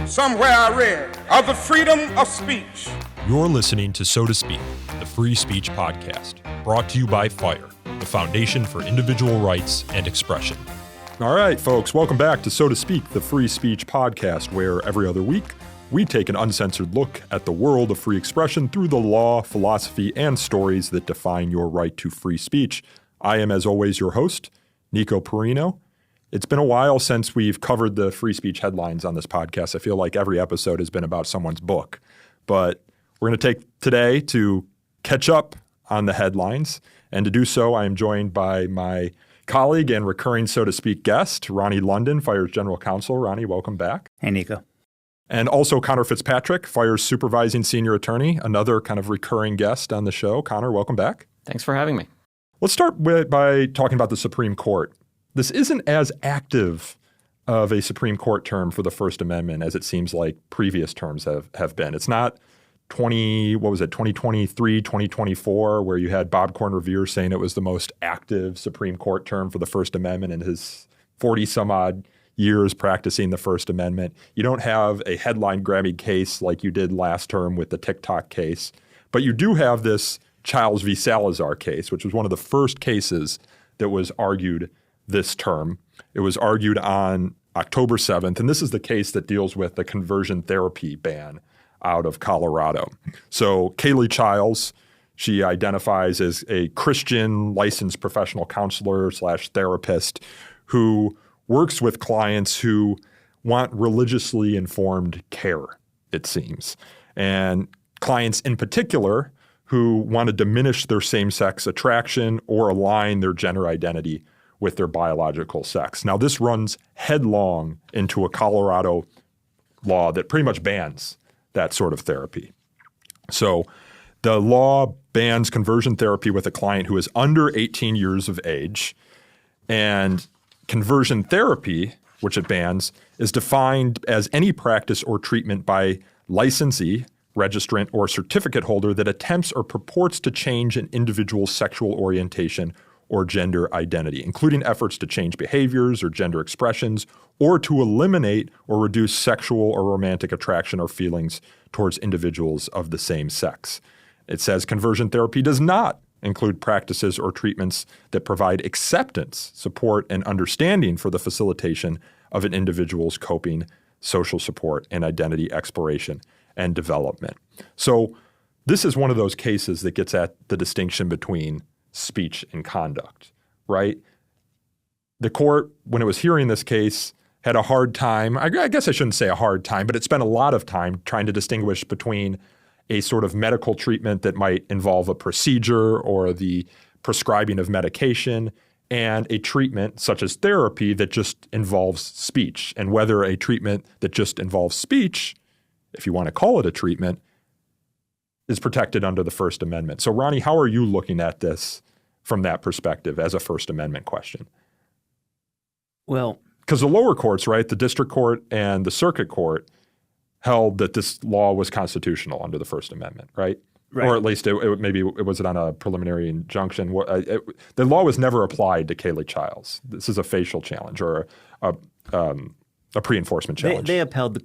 somewhere I read of the freedom of speech. You're listening to So to Speak, the free speech podcast, brought to you by FIRE, the Foundation for Individual Rights and Expression. All right, folks, welcome back to So to Speak, the free speech podcast, where every other week we take an uncensored look at the world of free expression through the law, philosophy, and stories that define your right to free speech. I am, as always, your host, Nico Perino. It's been a while since we've covered the free speech headlines on this podcast. I feel like every episode has been about someone's book. But we're going to take today to catch up on the headlines. And to do so, I am joined by my colleague and recurring So to Speak guest, Ronnie London, FIRE's general counsel. Ronnie, welcome back. Hey, Nico. And also Conor Fitzpatrick, FIRE's supervising senior attorney, another kind of recurring guest on the show. Conor, welcome back. Thanks for having me. Let's start by talking about the Supreme Court. This isn't as active of a Supreme Court term for the First Amendment as it seems like previous terms have been. It's not 2023, 2024, where you had Bob Corn-Revere saying it was the most active Supreme Court term for the First Amendment in his 40-some-odd years practicing the First Amendment. You don't have a headline-grabbing case like you did last term with the TikTok case, but you do have this Chiles v. Salazar case, which was one of the first cases that was argued this term. It was argued on October 7th, and this is the case that deals with the conversion therapy ban out of Colorado. So Kaylee Chiles, she identifies as a Christian licensed professional counselor / therapist who works with clients who want religiously informed care, it seems. And clients in particular who want to diminish their same-sex attraction or align their gender identity with their biological sex. Now, this runs headlong into a Colorado law that pretty much bans that sort of therapy. So the law bans conversion therapy with a client who is under 18 years of age, and conversion therapy, which it bans, is defined as any practice or treatment by licensee, registrant, or certificate holder that attempts or purports to change an individual's sexual orientation or gender identity, including efforts to change behaviors or gender expressions, or to eliminate or reduce sexual or romantic attraction or feelings towards individuals of the same sex. It says conversion therapy does not include practices or treatments that provide acceptance, support, and understanding for the facilitation of an individual's coping, social support, and identity exploration and development. So this is one of those cases that gets at the distinction between speech and conduct, right? The court, when it was hearing this case, had a hard time, I guess I shouldn't say a hard time, but it spent a lot of time trying to distinguish between a sort of medical treatment that might involve a procedure or the prescribing of medication and a treatment such as therapy that just involves speech, and whether a treatment that just involves speech, if you want to call it a treatment, is protected under the First Amendment. So Ronnie, how are you looking at this from that perspective as a First Amendment question? Well, because the lower courts, right, the district court and the circuit court held that this law was constitutional under the First Amendment, right? Or at least maybe it was on a preliminary injunction. The law was never applied to Kaylee Chiles. This is a facial challenge or a pre-enforcement challenge. They upheld the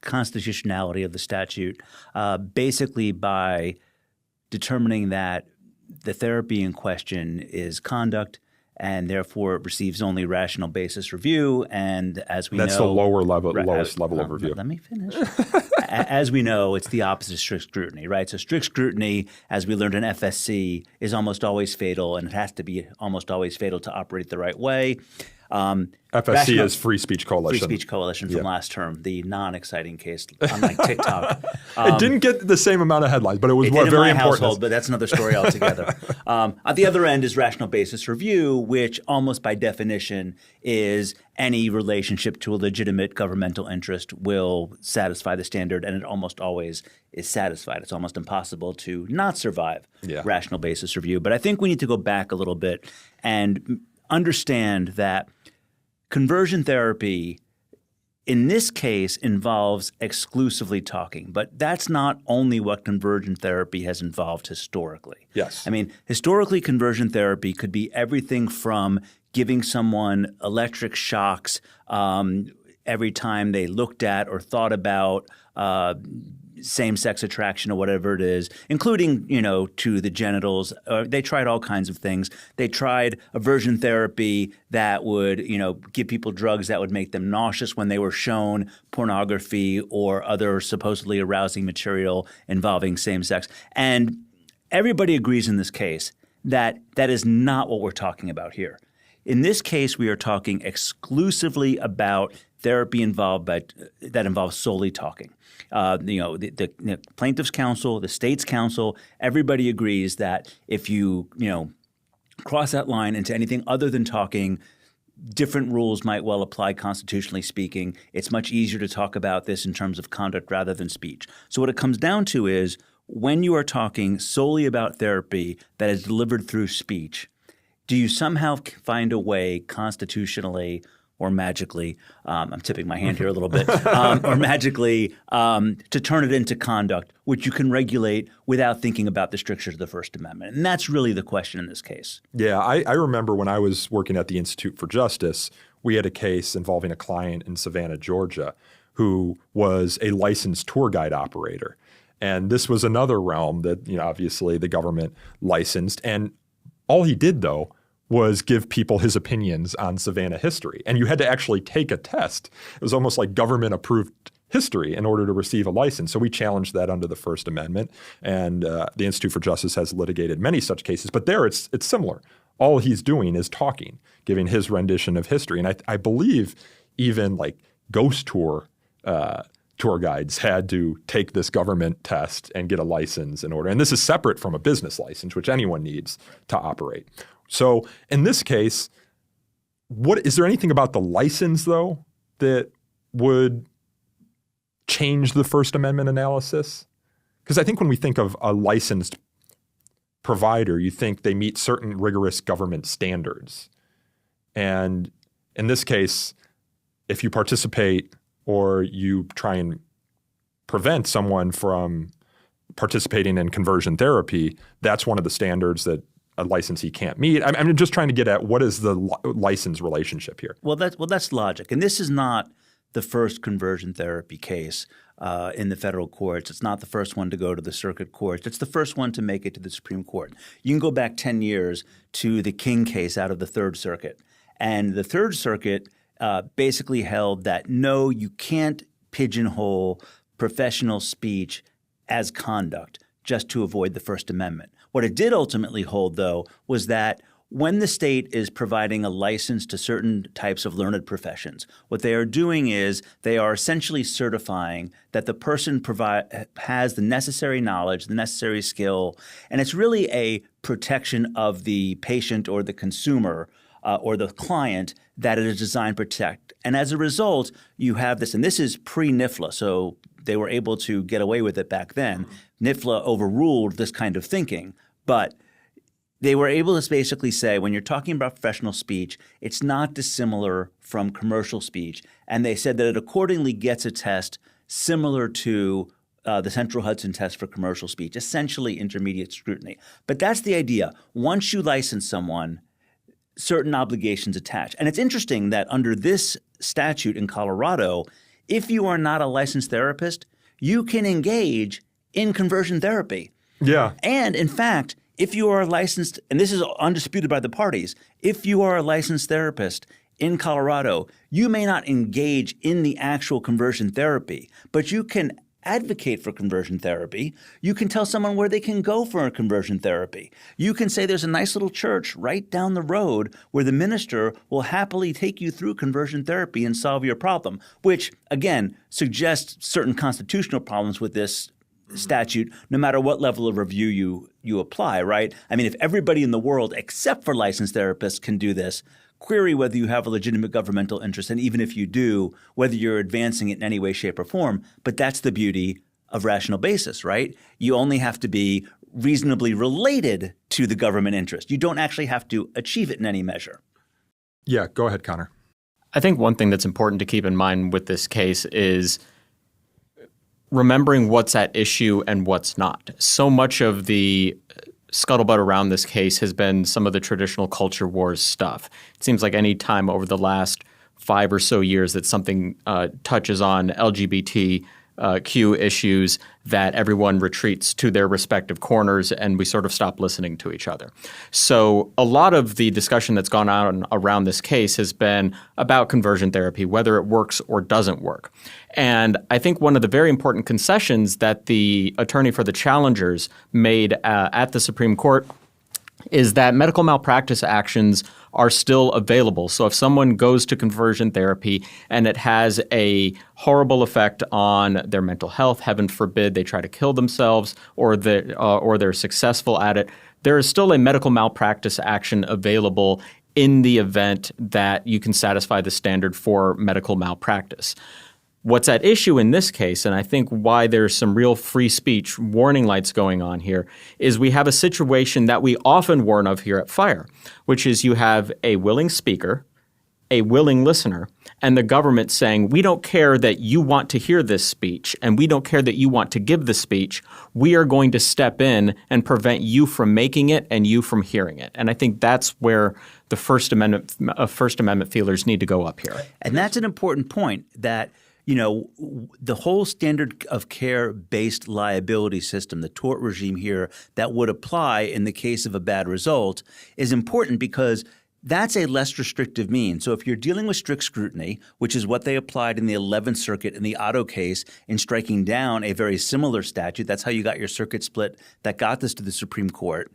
constitutionality of the statute basically by determining that the therapy in question is conduct and therefore it receives only rational basis review. And as we know— That's the lowest level of review. Let me finish. As we know, it's the opposite of strict scrutiny, right? So strict scrutiny, as we learned in FSC, is almost always fatal, and it has to be almost always fatal to operate the right way. FSC is Free Speech Coalition. Free Speech Coalition from last term, the non-exciting case, unlike TikTok. It didn't get the same amount of headlines, but it was very important. Household, but that's another story altogether. At the other end is rational basis review, which almost by definition is any relationship to a legitimate governmental interest will satisfy the standard, and it almost always is satisfied. It's almost impossible to not survive rational basis review. But I think we need to go back a little bit and understand that conversion therapy in this case involves exclusively talking, but that's not only what conversion therapy has involved historically. Yes. I mean, historically, conversion therapy could be everything from giving someone electric shocks every time they looked at or thought about same-sex attraction or whatever it is, including, to the genitals. They tried all kinds of things. They tried aversion therapy that would, give people drugs that would make them nauseous when they were shown pornography or other supposedly arousing material involving same-sex. And everybody agrees in this case that that is not what we're talking about here. In this case, we are talking exclusively about therapy that involves solely talking. The plaintiff's counsel, the state's counsel, everybody agrees that if you cross that line into anything other than talking, different rules might well apply constitutionally speaking. It's much easier to talk about this in terms of conduct rather than speech. So what it comes down to is when you are talking solely about therapy that is delivered through speech, do you somehow find a way constitutionally or magically I'm tipping my hand here a little bit or magically to turn it into conduct which you can regulate without thinking about the strictures of the First Amendment? And that's really the question in this case. Yeah, I remember when I was working at the Institute for Justice, we had a case involving a client in Savannah, Georgia, who was a licensed tour guide operator. And this was another realm that, obviously the government licensed. And all he did, though, was give people his opinions on Savannah history. And you had to actually take a test. It was almost like government-approved history in order to receive a license. So we challenged that under the First Amendment. And the Institute for Justice has litigated many such cases. But there it's similar. All he's doing is talking, giving his rendition of history. And I believe even like ghost tour guides had to take this government test and get a license in order. And this is separate from a business license, which anyone needs to operate. So in this case, is there anything about the license, though, that would change the First Amendment analysis? Because I think when we think of a licensed provider, you think they meet certain rigorous government standards. And in this case, if you participate or you try and prevent someone from participating in conversion therapy, that's one of the standards that a licensee can't meet. I'm just trying to get at what is the license relationship here. Well, that's logic. And this is not the first conversion therapy case in the federal courts. It's not the first one to go to the circuit courts. It's the first one to make it to the Supreme Court. You can go back 10 years to the King case out of the Third Circuit. And the Third Circuit basically held that, no, you can't pigeonhole professional speech as conduct just to avoid the First Amendment. What it did ultimately hold, though, was that when the state is providing a license to certain types of learned professions, what they are doing is they are essentially certifying that the person has the necessary knowledge, the necessary skill, and it's really a protection of the patient or the consumer or the client that it is designed to protect. And as a result, you have this, and this is pre-NIFLA, so they were able to get away with it back then. NIFLA overruled this kind of thinking, but they were able to basically say when you're talking about professional speech, it's not dissimilar from commercial speech. And they said that it accordingly gets a test similar to the Central Hudson test for commercial speech, essentially intermediate scrutiny. But that's the idea. Once you license someone, certain obligations attach. And it's interesting that under this statute in Colorado, if you are not a licensed therapist, you can engage in conversion therapy. Yeah. And in fact, if you are licensed, and this is undisputed by the parties, if you are a licensed therapist in Colorado, you may not engage in the actual conversion therapy, but you can advocate for conversion therapy. You can tell someone where they can go for a conversion therapy. You can say there's a nice little church right down the road where the minister will happily take you through conversion therapy and solve your problem, which, again, suggests certain constitutional problems with this statute, no matter what level of review you apply, right? I mean, if everybody in the world except for licensed therapists can do this, query whether you have a legitimate governmental interest, and even if you do, whether you're advancing it in any way, shape, or form. But that's the beauty of rational basis, right? You only have to be reasonably related to the government interest. You don't actually have to achieve it in any measure. Yeah, go ahead, Conor. I think one thing that's important to keep in mind with this case is remembering what's at issue and what's not. So much of the scuttlebutt around this case has been some of the traditional culture wars stuff. It seems like any time over the last 5 or so years that something touches on LGBTQ issues, that everyone retreats to their respective corners and we sort of stop listening to each other. So a lot of the discussion that's gone on around this case has been about conversion therapy, whether it works or doesn't work. And I think one of the very important concessions that the attorney for the challengers made at the Supreme Court is that medical malpractice actions are still available. So if someone goes to conversion therapy and it has a horrible effect on their mental health, heaven forbid they try to kill themselves or they're successful at it, there is still a medical malpractice action available in the event that you can satisfy the standard for medical malpractice. What's at issue in this case, and I think why there's some real free speech warning lights going on here, is we have a situation that we often warn of here at FIRE, which is you have a willing speaker, a willing listener, and the government saying, we don't care that you want to hear this speech, and we don't care that you want to give the speech. We are going to step in and prevent you from making it and you from hearing it. And I think that's where the First Amendment feelers need to go up here. And that's an important point that the whole standard of care-based liability system, the tort regime here that would apply in the case of a bad result is important because that's a less restrictive means. So if you're dealing with strict scrutiny, which is what they applied in the 11th Circuit in the Otto case in striking down a very similar statute, that's how you got your circuit split that got this to the Supreme Court.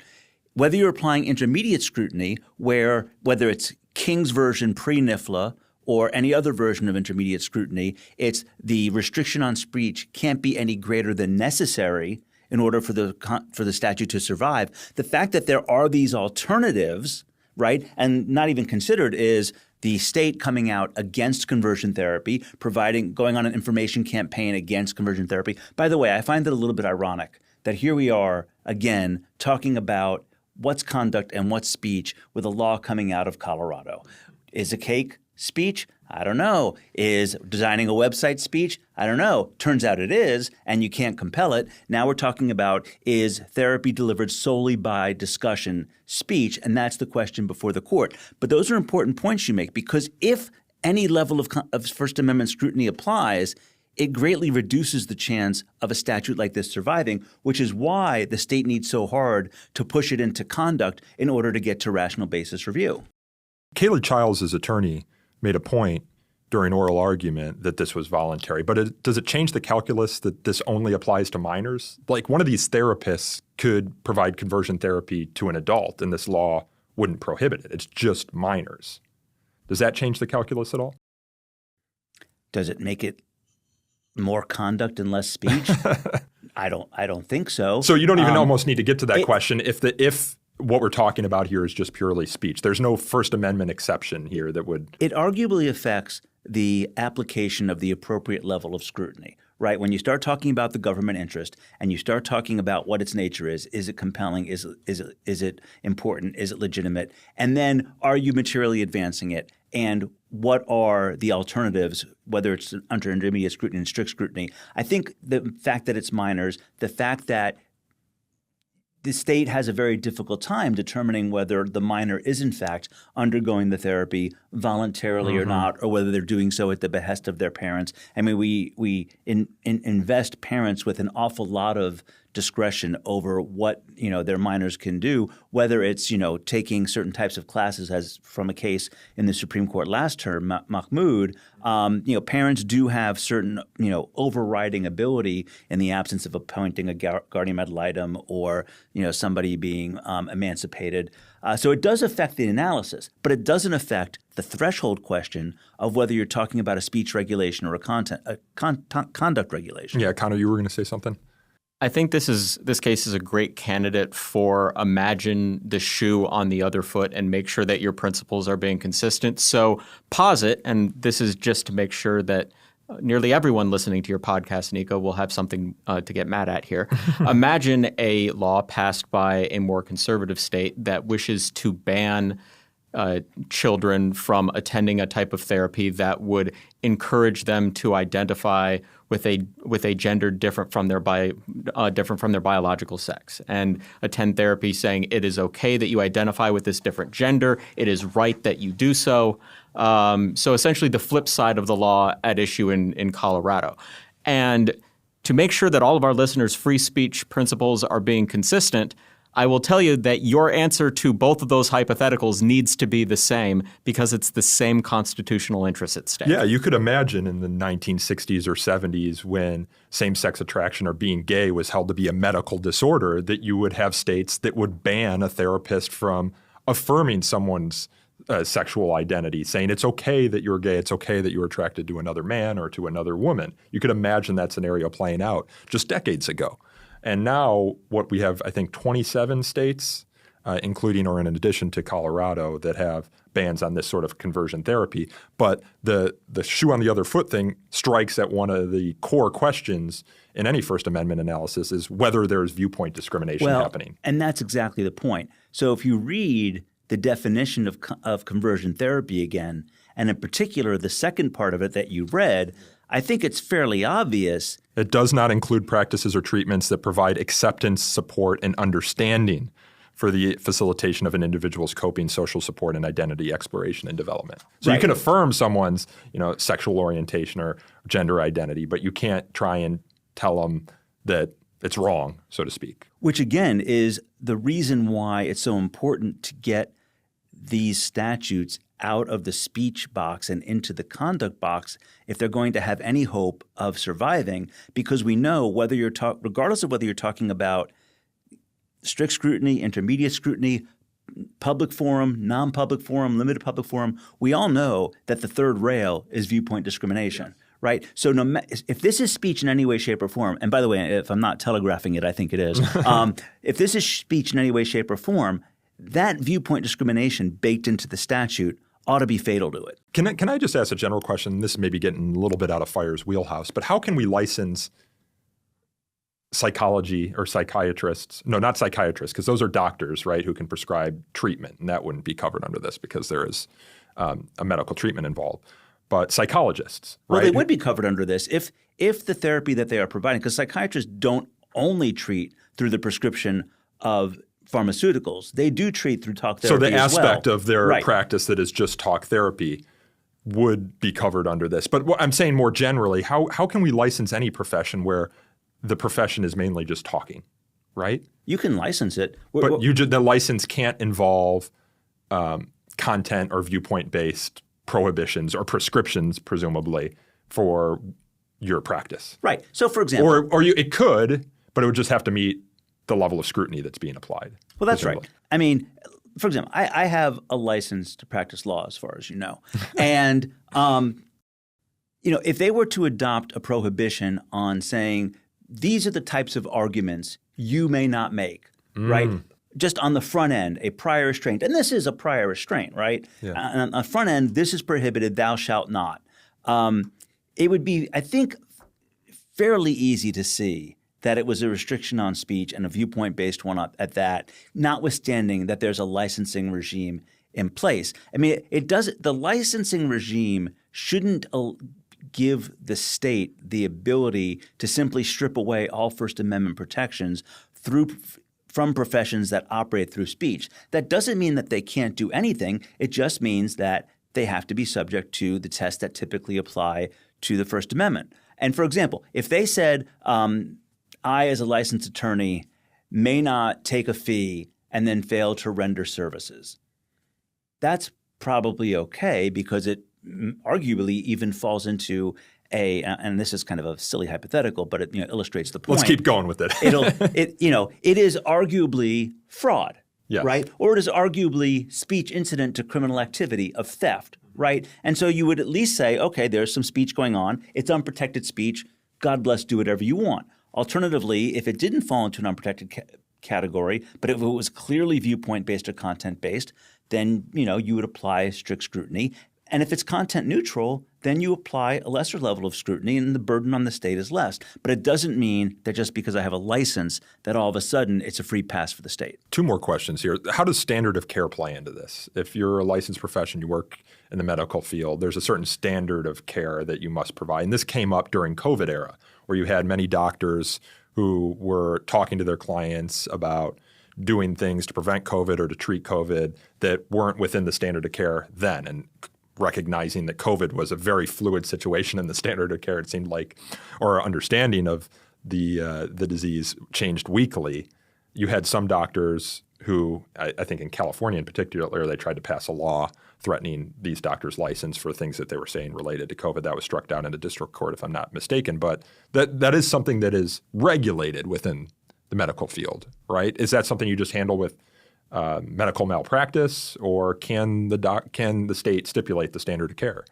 Whether you're applying intermediate scrutiny, whether it's King's version pre-NIFLA or any other version of intermediate scrutiny, it's the restriction on speech can't be any greater than necessary in order for the statute to survive. The fact that there are these alternatives, right, and not even considered is the state coming out against conversion therapy, going on an information campaign against conversion therapy. By the way, I find it a little bit ironic that here we are again talking about what's conduct and what's speech with a law coming out of Colorado. Is a cake speech? I don't know. Is designing a website speech? I don't know. Turns out it is, and you can't compel it. Now we're talking about, is therapy delivered solely by discussion speech? And that's the question before the court. But those are important points you make, because if any level of First Amendment scrutiny applies, it greatly reduces the chance of a statute like this surviving, which is why the state needs so hard to push it into conduct in order to get to rational basis review. Kayla Chiles' attorney made a point during oral argument that this was voluntary, but does it change the calculus that this only applies to minors? Like, one of these therapists could provide conversion therapy to an adult and this law wouldn't prohibit it. It's just minors. Does that change the calculus at all? Does it make it more conduct and less speech? I don't think so. So you don't even almost need to get to that question if what we're talking about here is just purely speech. There's no First Amendment exception here that would… It arguably affects the application of the appropriate level of scrutiny, right? When you start talking about the government interest and you start talking about what its nature is it compelling? Is it important? Is it legitimate? And then are you materially advancing it? And what are the alternatives, whether it's under intermediate scrutiny and strict scrutiny? I think the fact that it's minors, the fact that the state has a very difficult time determining whether the minor is in fact undergoing the therapy voluntarily or not, or whether they're doing so at the behest of their parents. I mean, we invest parents with an awful lot of discretion over what their minors can do, whether it's taking certain types of classes, as from a case in the Supreme Court last term, Mahmoud. Parents do have certain overriding ability in the absence of appointing a guardian ad litem or somebody being emancipated. So it does affect the analysis, but it doesn't affect the threshold question of whether you're talking about a speech regulation or a conduct regulation. Yeah, Conor, you were going to say something? I think this case is a great candidate for imagine the shoe on the other foot and make sure that your principles are being consistent. So posit, and this is just to make sure that nearly everyone listening to your podcast, Nico, will have something to get mad at here. Imagine a law passed by a more conservative state that wishes to ban children from attending a type of therapy that would encourage them to identify with a gender different from their biological sex, and attend therapy saying it is okay that you identify with this different gender. It is right that you do so. So essentially, the flip side of the law at issue in Colorado, and to make sure that all of our listeners' free speech principles are being consistent, I will tell you that your answer to both of those hypotheticals needs to be the same because it's the same constitutional interest at stake. Yeah, you could imagine in the 1960s or 70s when same-sex attraction or being gay was held to be a medical disorder that you would have states that would ban a therapist from affirming someone's sexual identity, saying it's okay that you're gay, it's okay that you're attracted to another man or to another woman. You could imagine that scenario playing out just decades ago. And now what we have, I think, 27 states, including or in addition to Colorado, that have bans on this sort of conversion therapy. But the shoe on the other foot thing strikes at one of the core questions in any First Amendment analysis is whether there's viewpoint discrimination happening. And that's exactly the point. So if you read the definition of conversion therapy again, and in particular the second part of it that you read, I think it's fairly obvious. It does not include practices or treatments that provide acceptance, support, and understanding for the facilitation of an individual's coping, social support, and identity exploration and development. So you can affirm someone's, sexual orientation or gender identity, but you can't try and tell them that it's wrong, so to speak. Which again is the reason why it's so important to get these statutes out of the speech box and into the conduct box if they're going to have any hope of surviving, because we know regardless of whether you're talking about strict scrutiny, intermediate scrutiny, public forum, non-public forum, limited public forum, we all know that the third rail is viewpoint discrimination. Right? So if this is speech in any way, shape, or form, and by the way, if I'm not telegraphing it, I think it is. If this is speech in any way, shape, or form, that viewpoint discrimination baked into the statute ought to be fatal to it. Can I just ask a general question? This may be getting a little bit out of Fire's wheelhouse, but how can we license psychology or psychiatrists? No, not psychiatrists, because those are doctors, right, who can prescribe treatment, and that wouldn't be covered under this because there is a medical treatment involved. But psychologists, right? Well, they would be covered under this if the therapy that they are providing, because psychiatrists don't only treat through the prescription of pharmaceuticals. They do treat through talk therapy. So the aspect of their practice that is just talk therapy would be covered under this. But what I'm saying more generally, how can we license any profession where the profession is mainly just talking, right? You can license it. But the license can't involve content or viewpoint-based prohibitions or prescriptions, presumably, for your practice. Right. So, for example, it could, but it would just have to meet the level of scrutiny that's being applied. Well, that's presumably. Right. I mean, for example, I have a license to practice law, as far as you know, and if they were to adopt a prohibition on saying these are the types of arguments you may not make, right? Just on the front end, a prior restraint. And this is a prior restraint, right? Yeah. On the front end, this is prohibited, thou shalt not. It would be, I think, fairly easy to see that it was a restriction on speech and a viewpoint-based one at that, notwithstanding that there's a licensing regime in place. I mean, the licensing regime shouldn't give the state the ability to simply strip away all First Amendment protections from professions that operate through speech. That doesn't mean that they can't do anything. It just means that they have to be subject to the tests that typically apply to the First Amendment. And for example, if they said, I as a licensed attorney may not take a fee and then fail to render services, that's probably okay because it arguably even falls into and this is kind of a silly hypothetical, but it illustrates the point. Let's keep going with it. It is arguably fraud, yes. Right? Or it is arguably speech incident to criminal activity of theft, right? And so you would at least say, okay, there's some speech going on. It's unprotected speech. God bless, do whatever you want. Alternatively, if it didn't fall into an unprotected category, but if it was clearly viewpoint-based or content-based, then you would apply strict scrutiny. And if it's content neutral, then you apply a lesser level of scrutiny and the burden on the state is less. But it doesn't mean that just because I have a license that all of a sudden it's a free pass for the state. Two more questions here. How does standard of care play into this? If you're a licensed profession, you work in the medical field, there's a certain standard of care that you must provide. And this came up during COVID era, where you had many doctors who were talking to their clients about doing things to prevent COVID or to treat COVID that weren't within the standard of care then. And recognizing that COVID was a very fluid situation in the standard of care, it seemed like, or our understanding of the disease changed weekly. You had some doctors who, I think in California in particular, they tried to pass a law threatening these doctors' license for things that they were saying related to COVID. That was struck down in a district court, if I'm not mistaken. But that is something that is regulated within the medical field, right? Is that something you just handle with medical malpractice, or can the state stipulate the standard of care?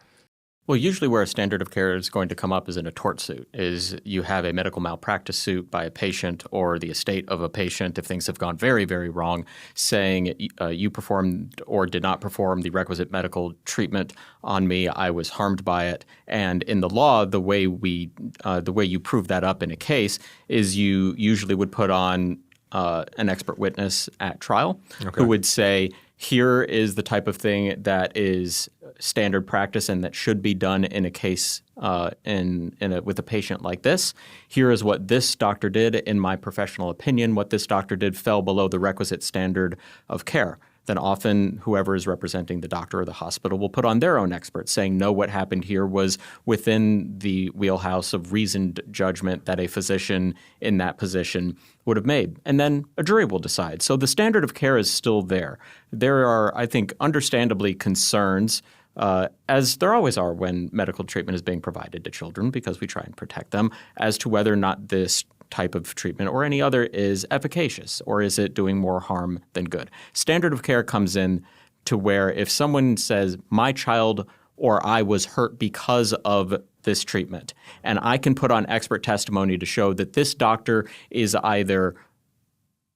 Well, usually where a standard of care is going to come up is in a tort suit, is you have a medical malpractice suit by a patient or the estate of a patient if things have gone very, very wrong, saying you performed or did not perform the requisite medical treatment on me, I was harmed by it. And in the law, the way you prove that up in a case is you usually would put on an expert witness at trial who would say, here is the type of thing that is standard practice and that should be done in a case with a patient like this. Here is what this doctor did. In my professional opinion, what this doctor did fell below the requisite standard of care. Then often whoever is representing the doctor or the hospital will put on their own expert saying, no, what happened here was within the wheelhouse of reasoned judgment that a physician in that position would have made. And then a jury will decide. So the standard of care is still there. There are, I think, understandably concerns, as there always are when medical treatment is being provided to children because we try and protect them, as to whether or not this type of treatment or any other is efficacious, or is it doing more harm than good? Standard of care comes in to where if someone says, my child or I was hurt because of this treatment, and I can put on expert testimony to show that this doctor is either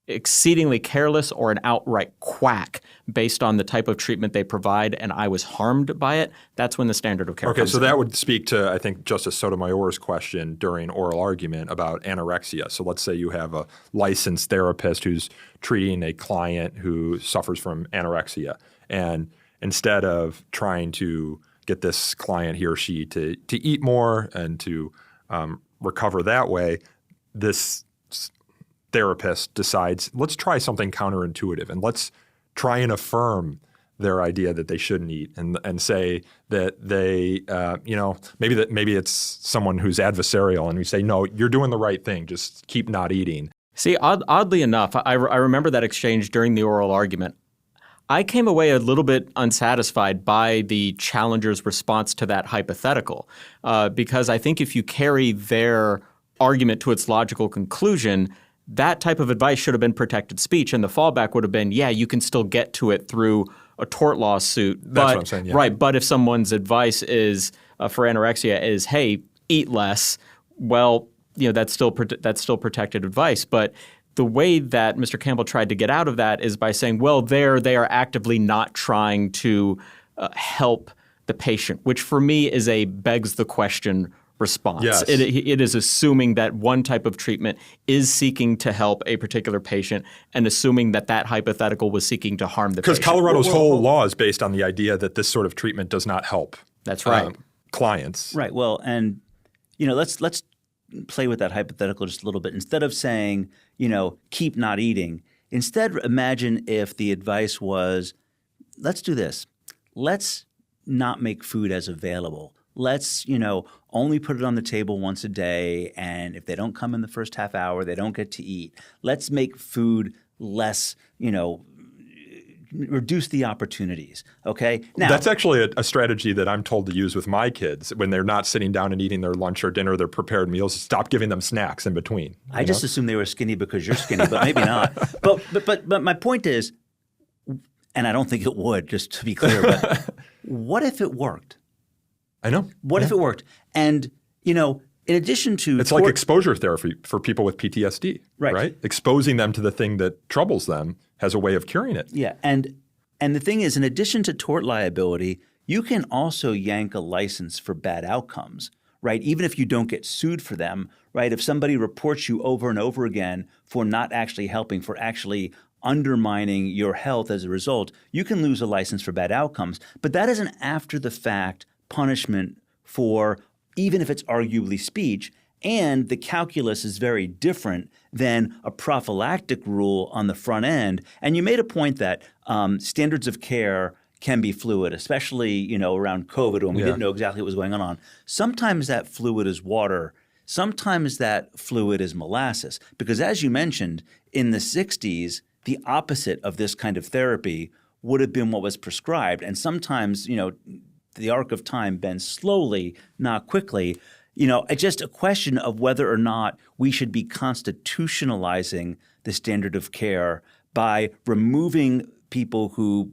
exceedingly careless or an outright quack based on the type of treatment they provide, and I was harmed by it, that's when the standard of care comes in. Okay, so that would speak to, I think, Justice Sotomayor's question during oral argument about anorexia. So let's say you have a licensed therapist who's treating a client who suffers from anorexia, and instead of trying to get this client, he or she, to eat more and to recover that way, this therapist decides, let's try something counterintuitive and let's try and affirm their idea that they shouldn't eat and say that they, maybe it's someone who's adversarial and we say, no, you're doing the right thing. Just keep not eating. See, oddly enough, I remember that exchange during the oral argument. I came away a little bit unsatisfied by the challenger's response to that hypothetical because I think if you carry their argument to its logical conclusion, that type of advice should have been protected speech, and the fallback would have been, yeah, you can still get to it through a tort lawsuit. That's what I'm saying, yeah. Right, but if someone's advice is for anorexia is, hey, eat less, well, that's still protected advice. But the way that Mr. Campbell tried to get out of that is by saying, well, they are actively not trying to help the patient, which for me is a begs the question response. Yes. It is assuming that one type of treatment is seeking to help a particular patient and assuming that that hypothetical was seeking to harm the patient. Because Colorado's whole law is based on the idea that this sort of treatment does not help That's right. Clients. Right. Well, and let's play with that hypothetical just a little bit. Instead of saying, keep not eating, instead imagine if the advice was, let's do this. Let's not make food as available. Let's, only put it on the table once a day, and if they don't come in the first half hour, they don't get to eat. Let's make food less, reduce the opportunities, okay? Now, that's actually a strategy that I'm told to use with my kids when they're not sitting down and eating their lunch or dinner, their prepared meals. Stop giving them snacks in between. I just assumed they were skinny because you're skinny, but maybe not. But my point is, and I don't think it would, just to be clear, but what if it worked? I know. What if it worked? And, in addition to— It's like exposure therapy for people with PTSD, right? Exposing them to the thing that troubles them has a way of curing it. Yeah. And the thing is, in addition to tort liability, you can also yank a license for bad outcomes, right? Even if you don't get sued for them, right? If somebody reports you over and over again for not actually helping, for actually undermining your health as a result, you can lose a license for bad outcomes. But that is an after-the-fact punishment for, even if it's arguably speech, and the calculus is very different than a prophylactic rule on the front end. And you made a point that standards of care can be fluid, especially around COVID when we didn't know exactly what was going on. Sometimes that fluid is water. Sometimes that fluid is molasses. Because as you mentioned, in the 60s, the opposite of this kind of therapy would have been what was prescribed. And sometimes, the arc of time bends slowly, not quickly. It's just a question of whether or not we should be constitutionalizing the standard of care by removing people who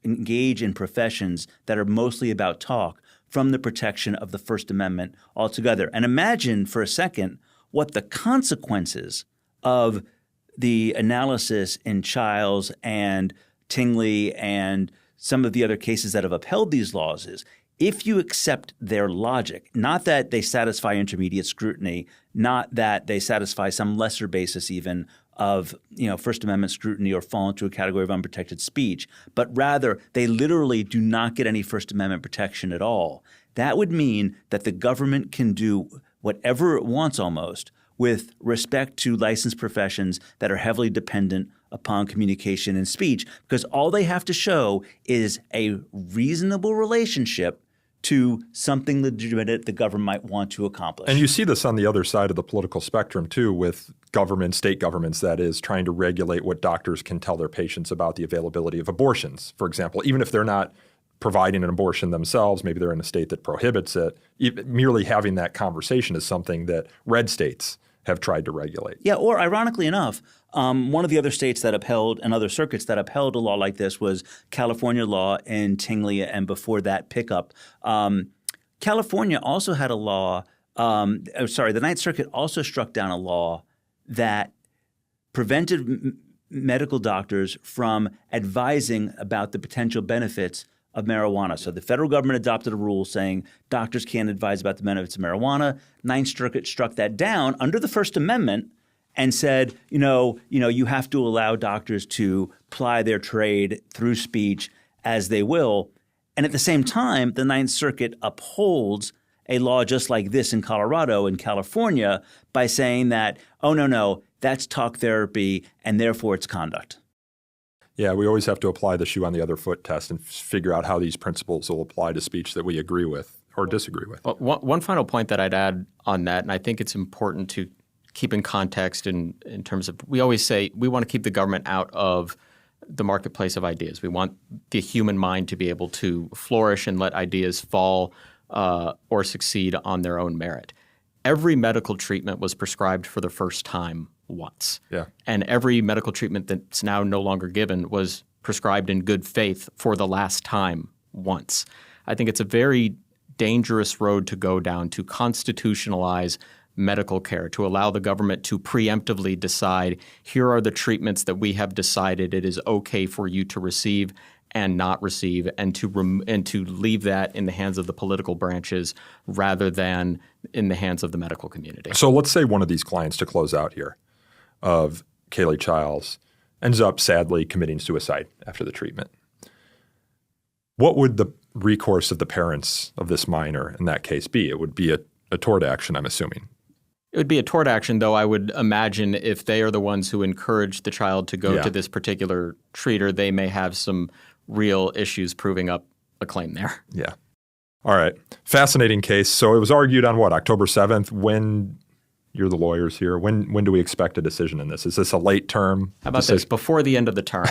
engage in professions that are mostly about talk from the protection of the First Amendment altogether. And imagine for a second what the consequences of the analysis in Chiles and Tingley and some of the other cases that have upheld these laws is. If you accept their logic, not that they satisfy intermediate scrutiny, not that they satisfy some lesser basis even of First Amendment scrutiny or fall into a category of unprotected speech, but rather they literally do not get any First Amendment protection at all, that would mean that the government can do whatever it wants almost with respect to licensed professions that are heavily dependent upon communication and speech, because all they have to show is a reasonable relationship to something legitimate the government might want to accomplish. And you see this on the other side of the political spectrum too, with government, state governments, that is, trying to regulate what doctors can tell their patients about the availability of abortions, for example, even if they're not providing an abortion themselves, maybe they're in a state that prohibits it. Merely having that conversation is something that red states have tried to regulate. Yeah, or ironically enough, one of the other states that upheld and other circuits that upheld a law like this was California law in Tingley and before that Pickup. California also had a law the Ninth Circuit also struck down a law that prevented medical doctors from advising about the potential benefits of marijuana. So the federal government adopted a rule saying doctors can't advise about the benefits of marijuana. Ninth Circuit struck that down under the First Amendment and said, you have to allow doctors to ply their trade through speech as they will. And at the same time, the Ninth Circuit upholds a law just like this in Colorado and California by saying that, oh, no, that's talk therapy and therefore it's conduct. Yeah, we always have to apply the shoe on the other foot test and figure out how these principles will apply to speech that we agree with or disagree with. Well, one final point that I'd add on that, and I think it's important to keep in context in terms of, we always say we want to keep the government out of the marketplace of ideas. We want the human mind to be able to flourish and let ideas fall or succeed on their own merit. Every medical treatment was prescribed for the first time once. Yeah. And every medical treatment that's now no longer given was prescribed in good faith for the last time once. I think it's a very dangerous road to go down to constitutionalize medical care, to allow the government to preemptively decide, here are the treatments that we have decided it is okay for you to receive and not receive, and to leave that in the hands of the political branches rather than in the hands of the medical community. So let's say one of these clients, to close out here, of Kaylee Chiles ends up sadly committing suicide after the treatment. What would the recourse of the parents of this minor in that case be? It would be a tort action, I'm assuming. It would be a tort action, though I would imagine if they are the ones who encourage the child to go to this particular treater, they may have some real issues proving up a claim there. Yeah. All right. Fascinating case. So it was argued on what, October 7th? When, you're the lawyers here, when do we expect a decision in this? Is this a late term? How about this? Before the end of the term.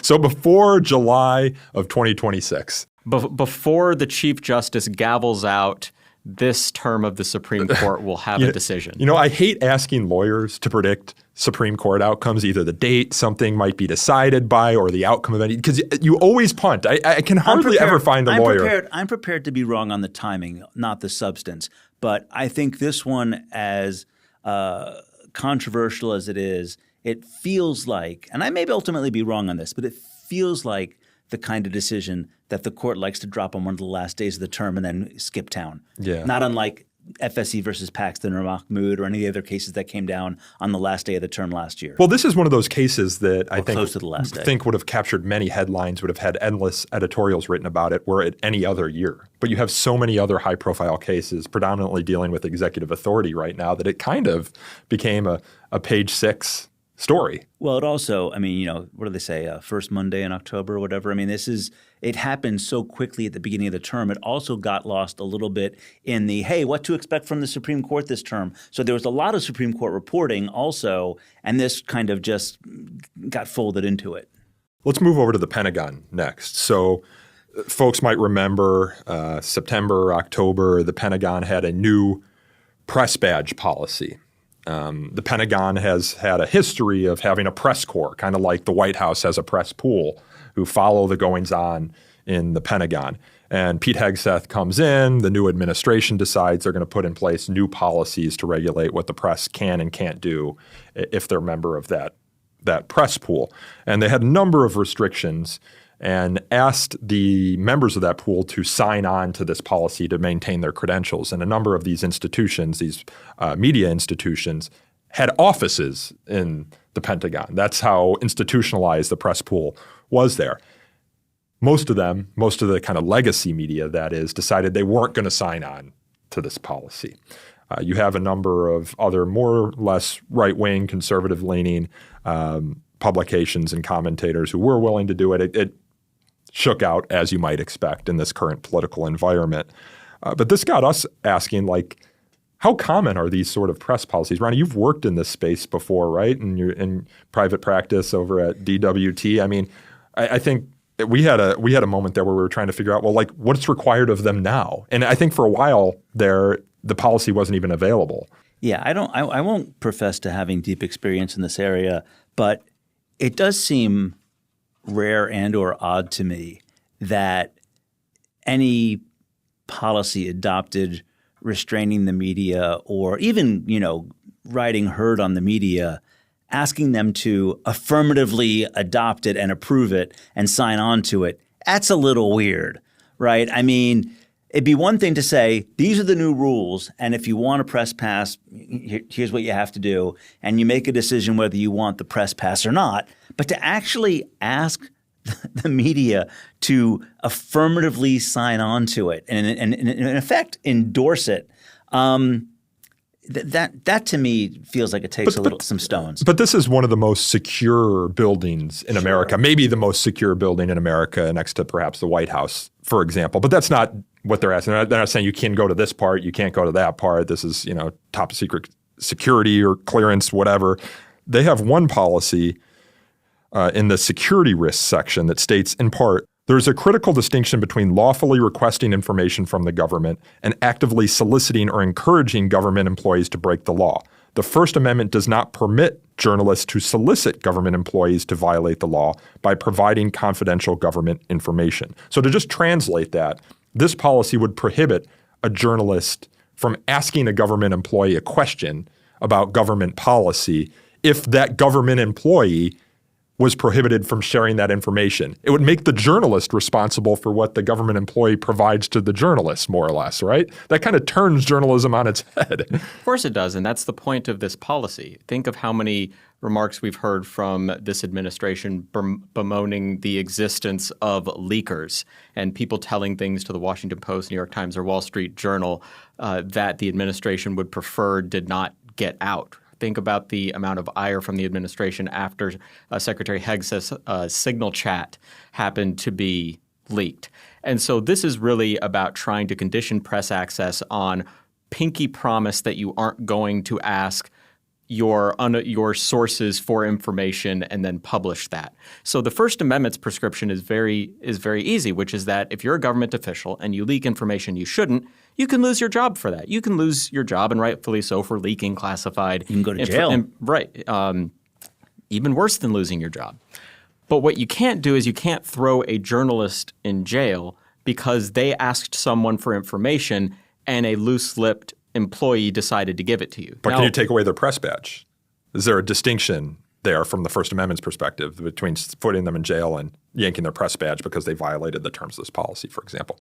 So before July of 2026. Before the Chief Justice gavels out, this term of the Supreme Court will have a decision. I hate asking lawyers to predict Supreme Court outcomes, either the date something might be decided by or the outcome of any, because you always punt. I can hardly ever find a lawyer. I'm prepared to be wrong on the timing, not the substance. But I think this one, as controversial as it is, it feels like, and I may ultimately be wrong on this, but it feels like the kind of decision that the court likes to drop on one of the last days of the term and then skip town. Yeah. Not unlike FSC versus Paxton or Mahmoud or any of the other cases that came down on the last day of the term last year. Well, this is one of those cases that I close to the last day. think would have captured many headlines, would have had endless editorials written about it were it any other year. But you have so many other high-profile cases predominantly dealing with executive authority right now that it kind of became a page 6 story. Well, it also, I mean, what do they say, first Monday in October or whatever? I mean, it happened so quickly at the beginning of the term. It also got lost a little bit in the, hey, what to expect from the Supreme Court this term. So there was a lot of Supreme Court reporting also, and this kind of just got folded into it. Let's move over to the Pentagon next. So folks might remember September, October, the Pentagon had a new press badge policy. The Pentagon has had a history of having a press corps, kind of like the White House has a press pool, who follow the goings-on in the Pentagon. And Pete Hegseth comes in, the new administration decides they're going to put in place new policies to regulate what the press can and can't do if they're a member of that press pool. And they had a number of restrictions and asked the members of that pool to sign on to this policy to maintain their credentials. And a number of these institutions, these media institutions, had offices in the Pentagon. That's how institutionalized the press pool was there. Most of the kind of legacy media, that is, decided they weren't going to sign on to this policy. You have a number of other more or less right-wing, conservative-leaning publications and commentators who were willing to do it. It shook out, as you might expect, in this current political environment. But this got us asking, like, how common are these sort of press policies? Ronnie, you've worked in this space before, right? And you're in private practice over at DWT. I mean, I think we had a moment there where we were trying to figure out, well, like, what's required of them now? And I think for a while there, the policy wasn't even available. Yeah, I won't profess to having deep experience in this area, but it does seem rare and or odd to me that any policy adopted restraining the media or even, riding herd on the media, asking them to affirmatively adopt it and approve it and sign on to it, that's a little weird, right? I mean, it'd be one thing to say, these are the new rules, and if you want a press pass, here's what you have to do, and you make a decision whether you want the press pass or not. But to actually ask the media to affirmatively sign on to it and in effect endorse it, that to me feels like it takes some stones. But this is one of the most secure buildings in America, maybe the most secure building in America next to perhaps the White House, for example. But that's not what they're asking. They're not saying you can go to this part, you can't go to that part. This is, top secret security or clearance, whatever. They have one policy in the security risks section that states, in part, there is a critical distinction between lawfully requesting information from the government and actively soliciting or encouraging government employees to break the law. The First Amendment does not permit journalists to solicit government employees to violate the law by providing confidential government information. So to just translate that, this policy would prohibit a journalist from asking a government employee a question about government policy if that government employee was prohibited from sharing that information. It would make the journalist responsible for what the government employee provides to the journalist, more or less, right? That kind of turns journalism on its head. Of course it does, and that's the point of this policy. Think of how many remarks we've heard from this administration bemoaning the existence of leakers and people telling things to the Washington Post, New York Times, or Wall Street Journal that the administration would prefer did not get out. Think about the amount of ire from the administration after Secretary Hegseth's signal chat happened to be leaked. And so this is really about trying to condition press access on pinky promise that you aren't going to ask your sources for information and then publish that. So the First Amendment's prescription is very easy, which is that if you're a government official and you leak information you shouldn't, you can lose your job for that. You can lose your job, and rightfully so, for leaking classified. You can go to jail. Right. Even worse than losing your job. But what you can't do is you can't throw a journalist in jail because they asked someone for information and a loose-lipped employee decided to give it to you. But can you take away their press badge? Is there a distinction there from the First Amendment's perspective between putting them in jail and yanking their press badge because they violated the terms of this policy, for example.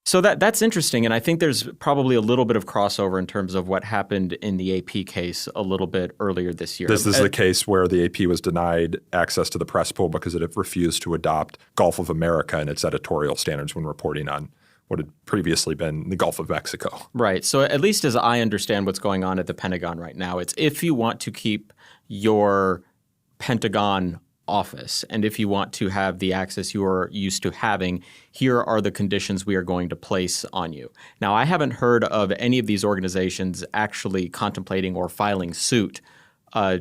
So that's interesting, and I think there's probably a little bit of crossover in terms of what happened in the AP case a little bit earlier this year. This is the case where the AP was denied access to the press pool because it had refused to adopt Gulf of America and its editorial standards when reporting on what had previously been the Gulf of Mexico. Right. So at least as I understand what's going on at the Pentagon right now, it's if you want to keep your Pentagon office and if you want to have the access you are used to having, here are the conditions we are going to place on you. Now, I haven't heard of any of these organizations actually contemplating or filing suit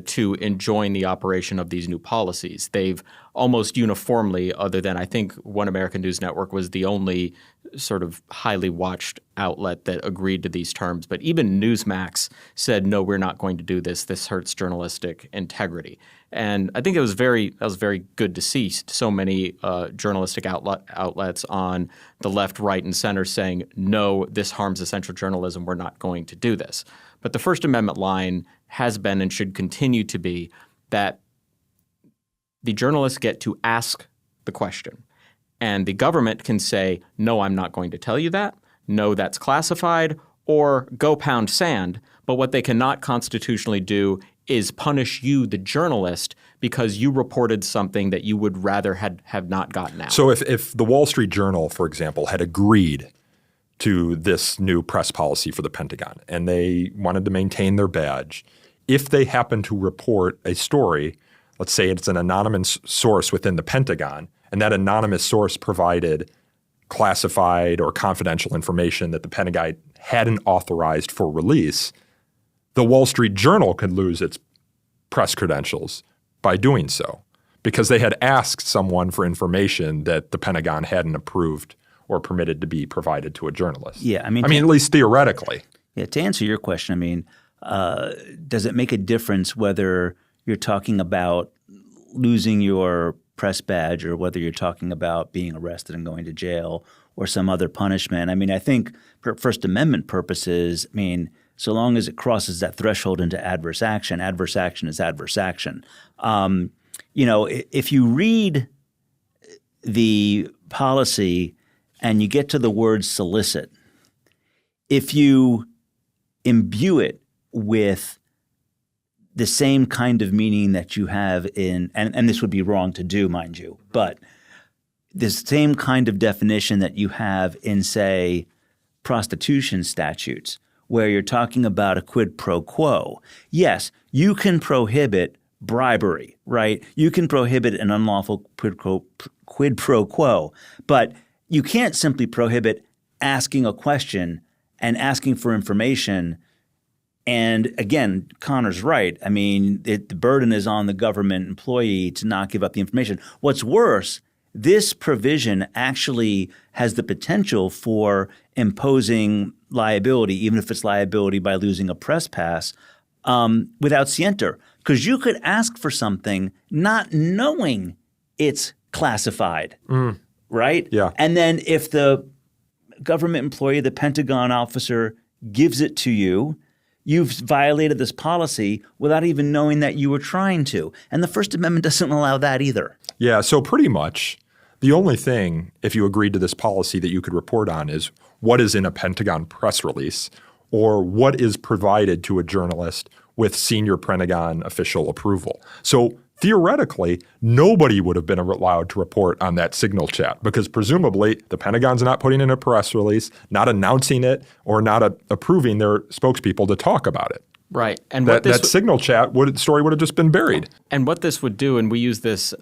to enjoin the operation of these new policies. They've almost uniformly, other than I think One American News Network was the only sort of highly watched outlet that agreed to these terms. But even Newsmax said, no, we're not going to do this. This hurts journalistic integrity. And I think that was very good to see so many journalistic outlets on the left, right, and center saying, no, this harms essential journalism. We're not going to do this. But the First Amendment line has been and should continue to be that the journalists get to ask the question. And the government can say, no, I'm not going to tell you that. No, that's classified, or go pound sand. But what they cannot constitutionally do is punish you, the journalist, because you reported something that you would rather have not gotten out. So if the Wall Street Journal, for example, had agreed to this new press policy for the Pentagon and they wanted to maintain their badge, if they happen to report a story, let's say it's an anonymous source within the Pentagon, and that anonymous source provided classified or confidential information that the Pentagon hadn't authorized for release, the Wall Street Journal could lose its press credentials by doing so because they had asked someone for information that the Pentagon hadn't approved or permitted to be provided to a journalist. Yeah, I mean, at least theoretically. Yeah, to answer your question, does it make a difference whether you're talking about losing your press badge or whether you're talking about being arrested and going to jail or some other punishment? I think for First Amendment purposes, so long as it crosses that threshold into adverse action is adverse action. If you read the policy and you get to the word solicit, if you imbue it with the same kind of meaning that you have in – and this would be wrong to do, mind you, but the same kind of definition that you have in, say, prostitution statutes where you're talking about a quid pro quo. Yes, you can prohibit bribery, right? You can prohibit an unlawful quid pro quo, but you can't simply prohibit asking a question and asking for information. And again, Conor's right. The burden is on the government employee to not give up the information. What's worse, this provision actually has the potential for imposing liability, even if it's liability by losing a press pass, without scienter. Because you could ask for something not knowing it's classified, right? Yeah. And then if the government employee, the Pentagon officer, gives it to you, you've violated this policy without even knowing that you were trying to. And the First Amendment doesn't allow that either. Yeah, so pretty much the only thing, if you agreed to this policy, that you could report on is what is in a Pentagon press release or what is provided to a journalist with senior Pentagon official approval. So theoretically, nobody would have been allowed to report on that signal chat because presumably the Pentagon's not putting in a press release, not announcing it, or not approving their spokespeople to talk about it. Right. And that signal chat story would have just been buried. And what this would do, and we use this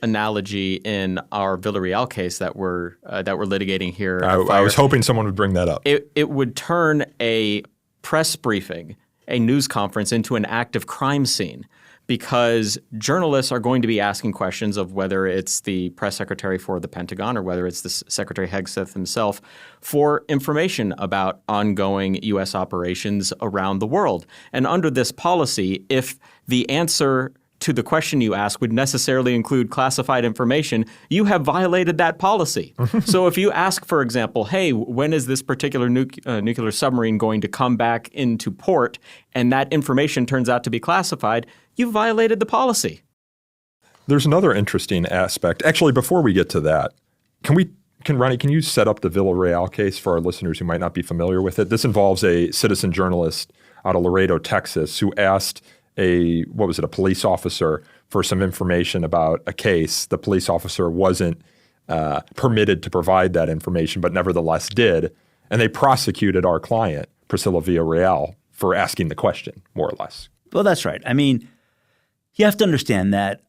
analogy in our Villarreal case that we're litigating here. I was hoping someone would bring that up. It would turn a press briefing, a news conference, into an active crime scene because journalists are going to be asking questions of whether it's the press secretary for the Pentagon or whether it's the Secretary Hegseth himself for information about ongoing U.S. operations around the world. And under this policy, if the answer to the question you ask would necessarily include classified information, you have violated that policy. So if you ask, for example, hey, when is this particular nuclear submarine going to come back into port, and that information turns out to be classified, you violated the policy. There's another interesting aspect. Actually, before we get to that, Ronnie, can you set up the Villarreal case for our listeners who might not be familiar with it? This involves a citizen journalist out of Laredo, Texas, who asked a police officer for some information about a case. The police officer wasn't permitted to provide that information, but nevertheless did. And they prosecuted our client, Priscilla Villarreal, for asking the question, more or less. Well, that's right. I mean, you have to understand that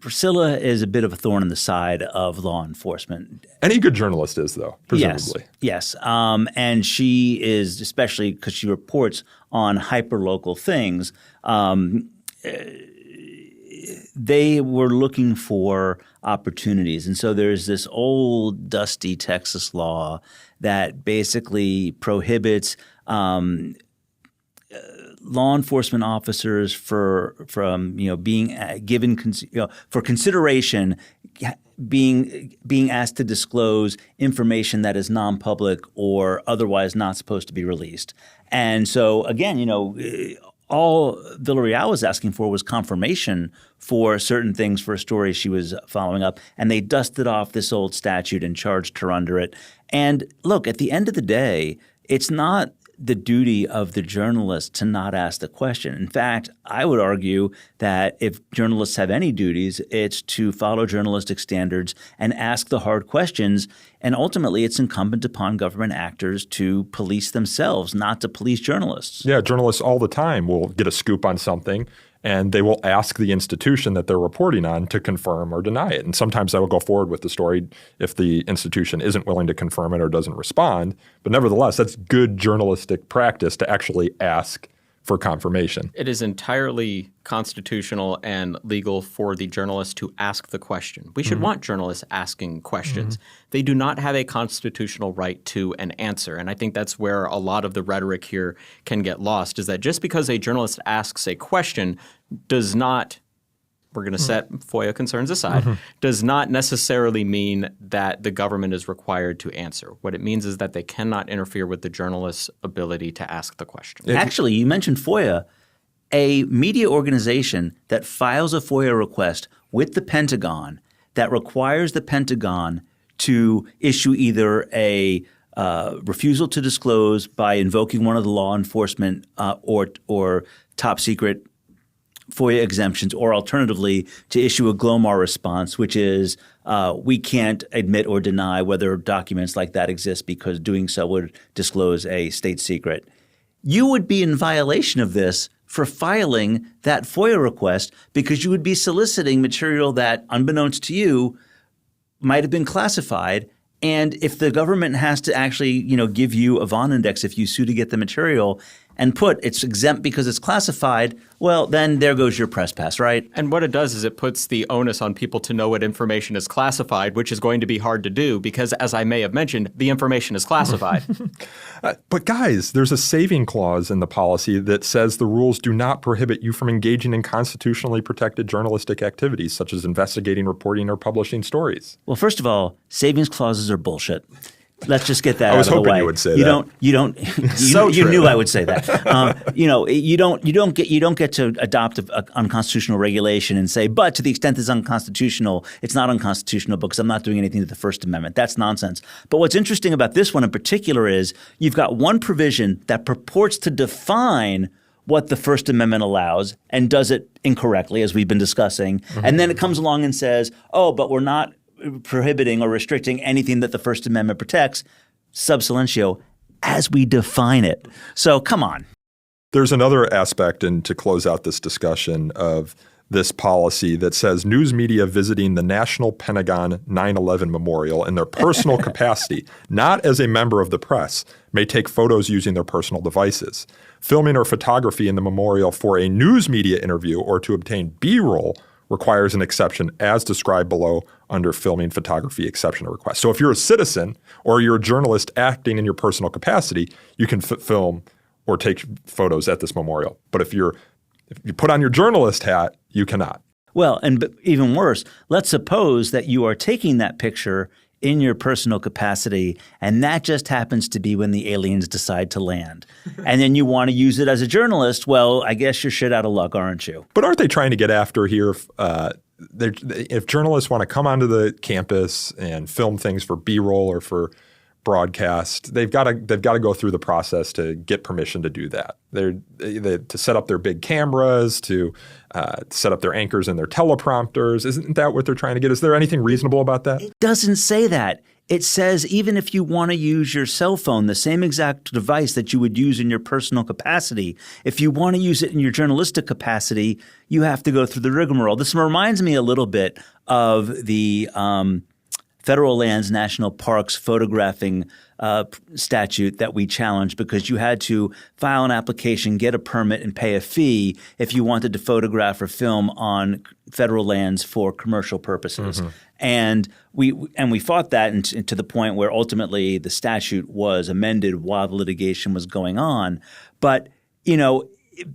Priscilla is a bit of a thorn in the side of law enforcement. Any good journalist is, though, presumably. Yes. And she is, especially because she reports on hyperlocal things, they were looking for opportunities. And so there's this old, dusty Texas law that basically prohibits law enforcement officers from being given for consideration being asked to disclose information that is non-public or otherwise not supposed to be released. And so again, all Villarreal was asking for was confirmation for certain things for a story she was following up, and they dusted off this old statute and charged her under it. And look, at the end of the day, it's not the duty of the journalist to not ask the question. In fact, I would argue that if journalists have any duties, it's to follow journalistic standards and ask the hard questions. And ultimately, it's incumbent upon government actors to police themselves, not to police journalists. Yeah, journalists all the time will get a scoop on something, and they will ask the institution that they're reporting on to confirm or deny it. And sometimes they will go forward with the story if the institution isn't willing to confirm it or doesn't respond. But nevertheless, that's good journalistic practice to actually ask for confirmation. It is entirely constitutional and legal for the journalist to ask the question. We should want journalists asking questions. They do not have a constitutional right to an answer. And I think that's where a lot of the rhetoric here can get lost, is that just because a journalist asks a question does not – we're going to set FOIA concerns aside does not necessarily mean that the government is required to answer. What it means is that they cannot interfere with the journalist's ability to ask the question. Actually, you mentioned FOIA. A media organization that files a FOIA request with the Pentagon that requires the Pentagon to issue either a refusal to disclose by invoking one of the law enforcement or top secret FOIA exemptions, or alternatively to issue a GLOMAR response, which is we can't admit or deny whether documents like that exist because doing so would disclose a state secret. You would be in violation of this for filing that FOIA request because you would be soliciting material that, unbeknownst to you, might have been classified. And if the government has to actually, give you a Vaughn index if you sue to get the material and put it's exempt because it's classified, well, then there goes your press pass, right? And what it does is it puts the onus on people to know what information is classified, which is going to be hard to do because, as I may have mentioned, the information is classified. But guys, there's a saving clause in the policy that says the rules do not prohibit you from engaging in constitutionally protected journalistic activities such as investigating, reporting, or publishing stories. Well, first of all, savings clauses are bullshit. Let's just get that I was out of the way. hoping you would say that. You knew I would say that. You don't get to adopt an unconstitutional regulation and say, but to the extent it's unconstitutional, it's not unconstitutional because I'm not doing anything to the First Amendment. That's nonsense. But what's interesting about this one in particular is you've got one provision that purports to define what the First Amendment allows and does it incorrectly, as we've been discussing. And then it comes along and says, oh, but we're not prohibiting or restricting anything that the First Amendment protects, sub silentio, as we define it. So come on. There's another aspect, and to close out this discussion, of this policy that says news media visiting the National Pentagon 9/11 Memorial in their personal capacity, not as a member of the press, may take photos using their personal devices. Filming or photography in the memorial for a news media interview or to obtain B-roll requires an exception as described below under filming photography exception request. So if you're a citizen or you're a journalist acting in your personal capacity, you can film or take photos at this memorial. But if you put on your journalist hat, you cannot. Well, and even worse, let's suppose that you are taking that picture in your personal capacity, and that just happens to be when the aliens decide to land. And then you want to use it as a journalist. Well, I guess you're shit out of luck, aren't you? But aren't they trying to get after here if journalists want to come onto the campus and film things for B-roll or for broadcast, they've got to go through the process to get permission to do that. To set up their big cameras, to set up their anchors and their teleprompters. Isn't that what they're trying to get? Is there anything reasonable about that? It doesn't say that. It says even if you want to use your cell phone, the same exact device that you would use in your personal capacity, if you want to use it in your journalistic capacity, you have to go through the rigmarole. This reminds me a little bit of the Federal Lands National Parks photographing statute that we challenged, because you had to file an application, get a permit, and pay a fee if you wanted to photograph or film on federal lands for commercial purposes. Mm-hmm. And we fought that and to the point where ultimately the statute was amended while the litigation was going on. But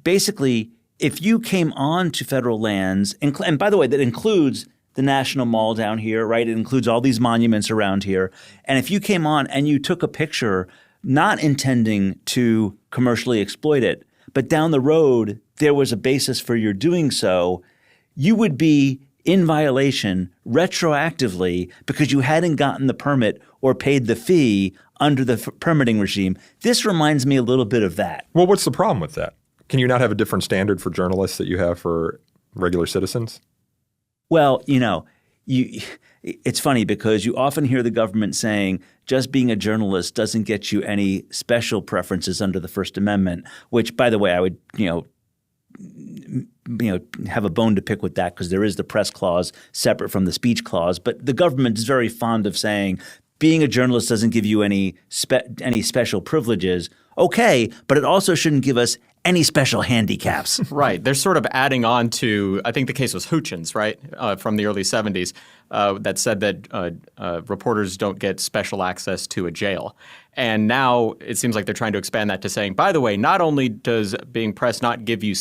basically, if you came on to federal lands, and by the way, that includes the National Mall down here, right? It includes all these monuments around here. And if you came on and you took a picture not intending to commercially exploit it, but down the road there was a basis for your doing so, you would be in violation retroactively because you hadn't gotten the permit or paid the fee under the permitting regime. This reminds me a little bit of that. Well, what's the problem with that? Can you not have a different standard for journalists that you have for regular citizens? Well, it's funny because you often hear the government saying just being a journalist doesn't get you any special preferences under the First Amendment, which, by the way, I would, have a bone to pick with that because there is the press clause separate from the speech clause. But the government is very fond of saying being a journalist doesn't give you any special privileges. Okay, but it also shouldn't give us any special handicaps. Right. They're sort of adding on to, I think the case was Hutchins, right, from the early 70s, that said that reporters don't get special access to a jail. And now it seems like they're trying to expand that to saying, by the way, not only does being press not give you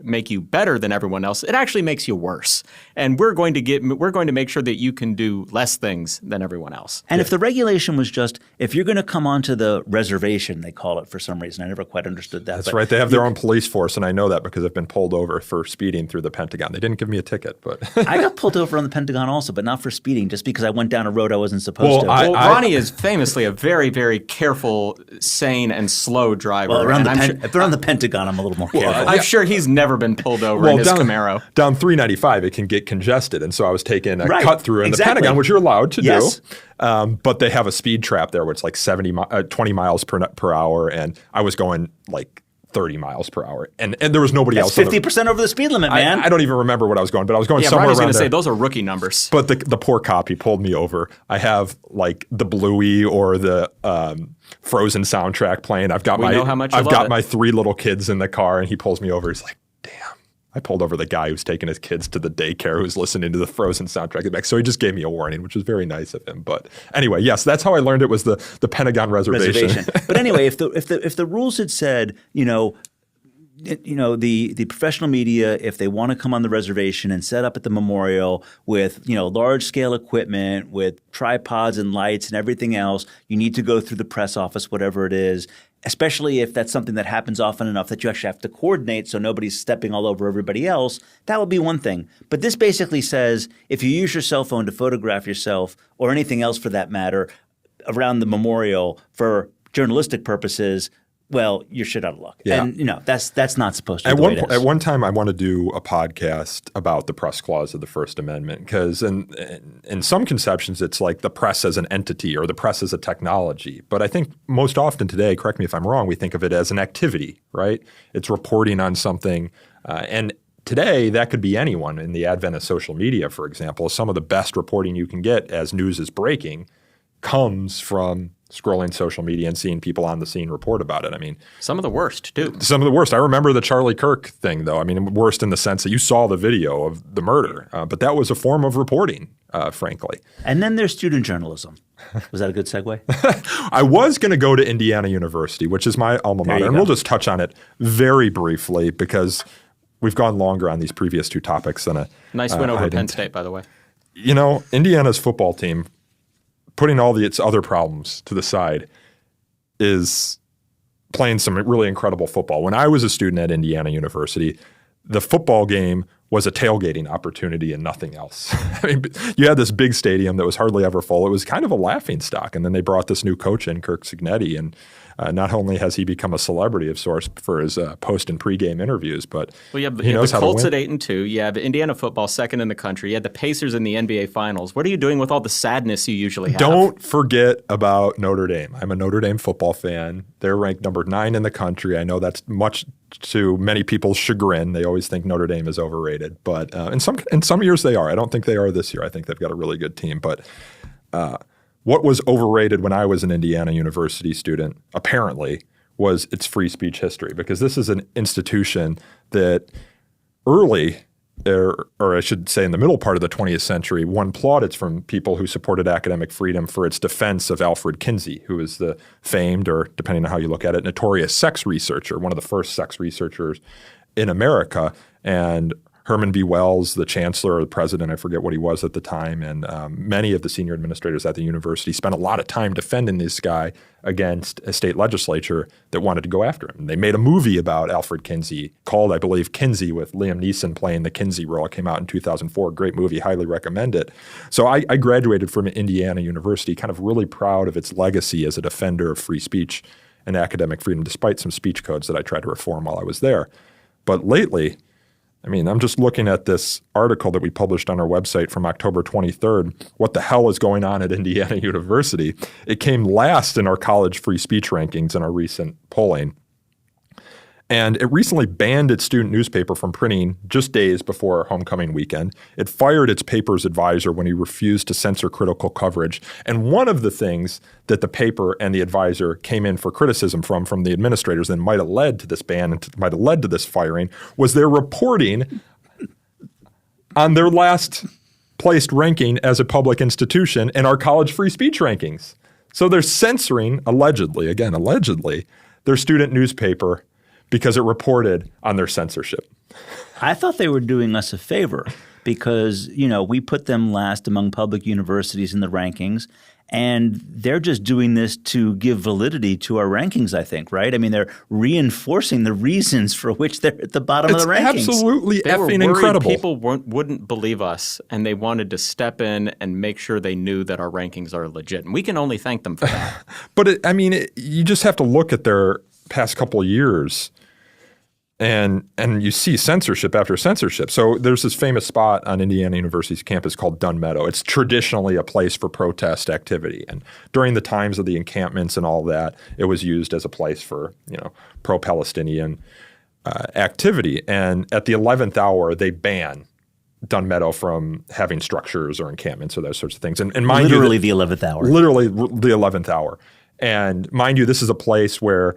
make you better than everyone else, it actually makes you worse. And we're going to make sure that you can do less things than everyone else. And if the regulation was just, if you're going to come onto the reservation, they call it for some reason. I never quite understood that. That's right. They have their own police force, and I know that because I've been pulled over for speeding through the Pentagon. They didn't give me a ticket, but I got pulled over on the Pentagon also, but not for speeding, just because I went down a road I wasn't supposed to. Ronnie is famously a very, very careful, sane, and slow driver. Well, if they're on the Pentagon, I'm a little more careful. I'm sure he's never been pulled over in his Camaro. Down 395, it can get congested, and so I was taking a cut through in the Pentagon, which you're allowed to do. But they have a speed trap there where it's like 20 miles per hour, and I was going like 30 miles per hour, and there was nobody else. 50% over the speed limit, man. I don't even remember what I was going, but I was going somewhere Ronnie's around going to there. say those are rookie numbers. But the poor cop, he pulled me over. I have like the Bluey or the Frozen soundtrack playing. I've got my 3 little kids in the car, and he pulls me over. He's like, "Damn." I pulled over the guy who's taking his kids to the daycare who's listening to the Frozen soundtrack back. So he just gave me a warning, which was very nice of him. But anyway, yes, that's how I learned it was the Pentagon reservation. But anyway, if the rules had said, the professional media, if they want to come on the reservation and set up at the memorial with, large scale equipment, with tripods and lights and everything else, you need to go through the press office, whatever it is, especially if that's something that happens often enough that you actually have to coordinate so nobody's stepping all over everybody else, that would be one thing. But this basically says if you use your cell phone to photograph yourself or anything else for that matter around the memorial for journalistic purposes, well, you're shit out of luck. Yeah. And that's not supposed to be the way it is. At one time, I want to do a podcast about the press clause of the First Amendment because in some conceptions, it's like the press as an entity or the press as a technology. But I think most often today, correct me if I'm wrong, we think of it as an activity, right? It's reporting on something. And today, that could be anyone. In the advent of social media, for example, some of the best reporting you can get as news is breaking comes from scrolling social media and seeing people on the scene report about it. I mean, some of the worst too. Some of the worst. I remember the Charlie Kirk thing, though. I mean, worst in the sense that you saw the video of the murder, but that was a form of reporting, frankly. And then there's student journalism. Was that a good segue? I was going to go to Indiana University, which is my alma mater, and we'll just touch on it very briefly because we've gone longer on these previous 2 topics than a nice win over Penn State, by the way. Indiana's football team, putting all its other problems to the side, is playing some really incredible football. When I was a student at Indiana University, the football game was a tailgating opportunity and nothing else. I mean, you had this big stadium that was hardly ever full. It was kind of a laughingstock. And then they brought this new coach in, Kirk Cignetti, and not only has he become a celebrity of sorts for his post and pregame interviews, but he knows how the Colts to win. at 8-2. You have Indiana football second in the country. You had the Pacers in the NBA Finals. What are you doing with all the sadness you usually have? Don't forget about Notre Dame. I'm a Notre Dame football fan. They're ranked number 9 in the country. I know that's much to many people's chagrin. They always think Notre Dame is overrated, but in some years they are. I don't think they are this year. I think they've got a really good team, but what was overrated when I was an Indiana University student, apparently, was its free speech history, because this is an institution that early, or I should say in the middle part of the 20th century, won plaudits from people who supported academic freedom for its defense of Alfred Kinsey, who is the famed, or depending on how you look at it, notorious sex researcher, one of the first sex researchers in America. And Herman B. Wells, the chancellor or the president, I forget what he was at the time, and many of the senior administrators at the university spent a lot of time defending this guy against a state legislature that wanted to go after him. And they made a movie about Alfred Kinsey called, I believe, Kinsey, with Liam Neeson playing the Kinsey role. It came out in 2004. Great movie. Highly recommend it. So I graduated from Indiana University kind of really proud of its legacy as a defender of free speech and academic freedom, despite some speech codes that I tried to reform while I was there. But lately, I mean, I'm just looking at this article that we published on our website from October 23rd. What the hell is going on at Indiana University? It came last in our college free speech rankings in our recent polling. And it recently banned its student newspaper from printing just days before homecoming weekend. It fired its paper's advisor when he refused to censor critical coverage. And one of the things that the paper and the advisor came in for criticism from the administrators and might have led to this ban and might have led to this firing was their reporting on their last placed ranking as a public institution in our college free speech rankings. So they're censoring, allegedly, their student newspaper because it reported on their censorship. I thought they were doing us a favor because, we put them last among public universities in the rankings, and they're just doing this to give validity to our rankings, I think, right? I mean, they're reinforcing the reasons for which they're at the bottom of the rankings. It's absolutely They were effing worried incredible. people wouldn't believe us, and they wanted to step in and make sure they knew that our rankings are legit. And we can only thank them for that. But you just have to look at their past couple of years and you see censorship after censorship. So there's this famous spot on Indiana University's campus called Dunn Meadow. It's traditionally a place for protest activity. And during the times of the encampments and all that, it was used as a place for, pro-Palestinian activity. And at the 11th hour, they ban Dunn Meadow from having structures or encampments or those sorts of things. And mind Literally you, the 11th hour. Literally the 11th hour. And mind you, this is a place where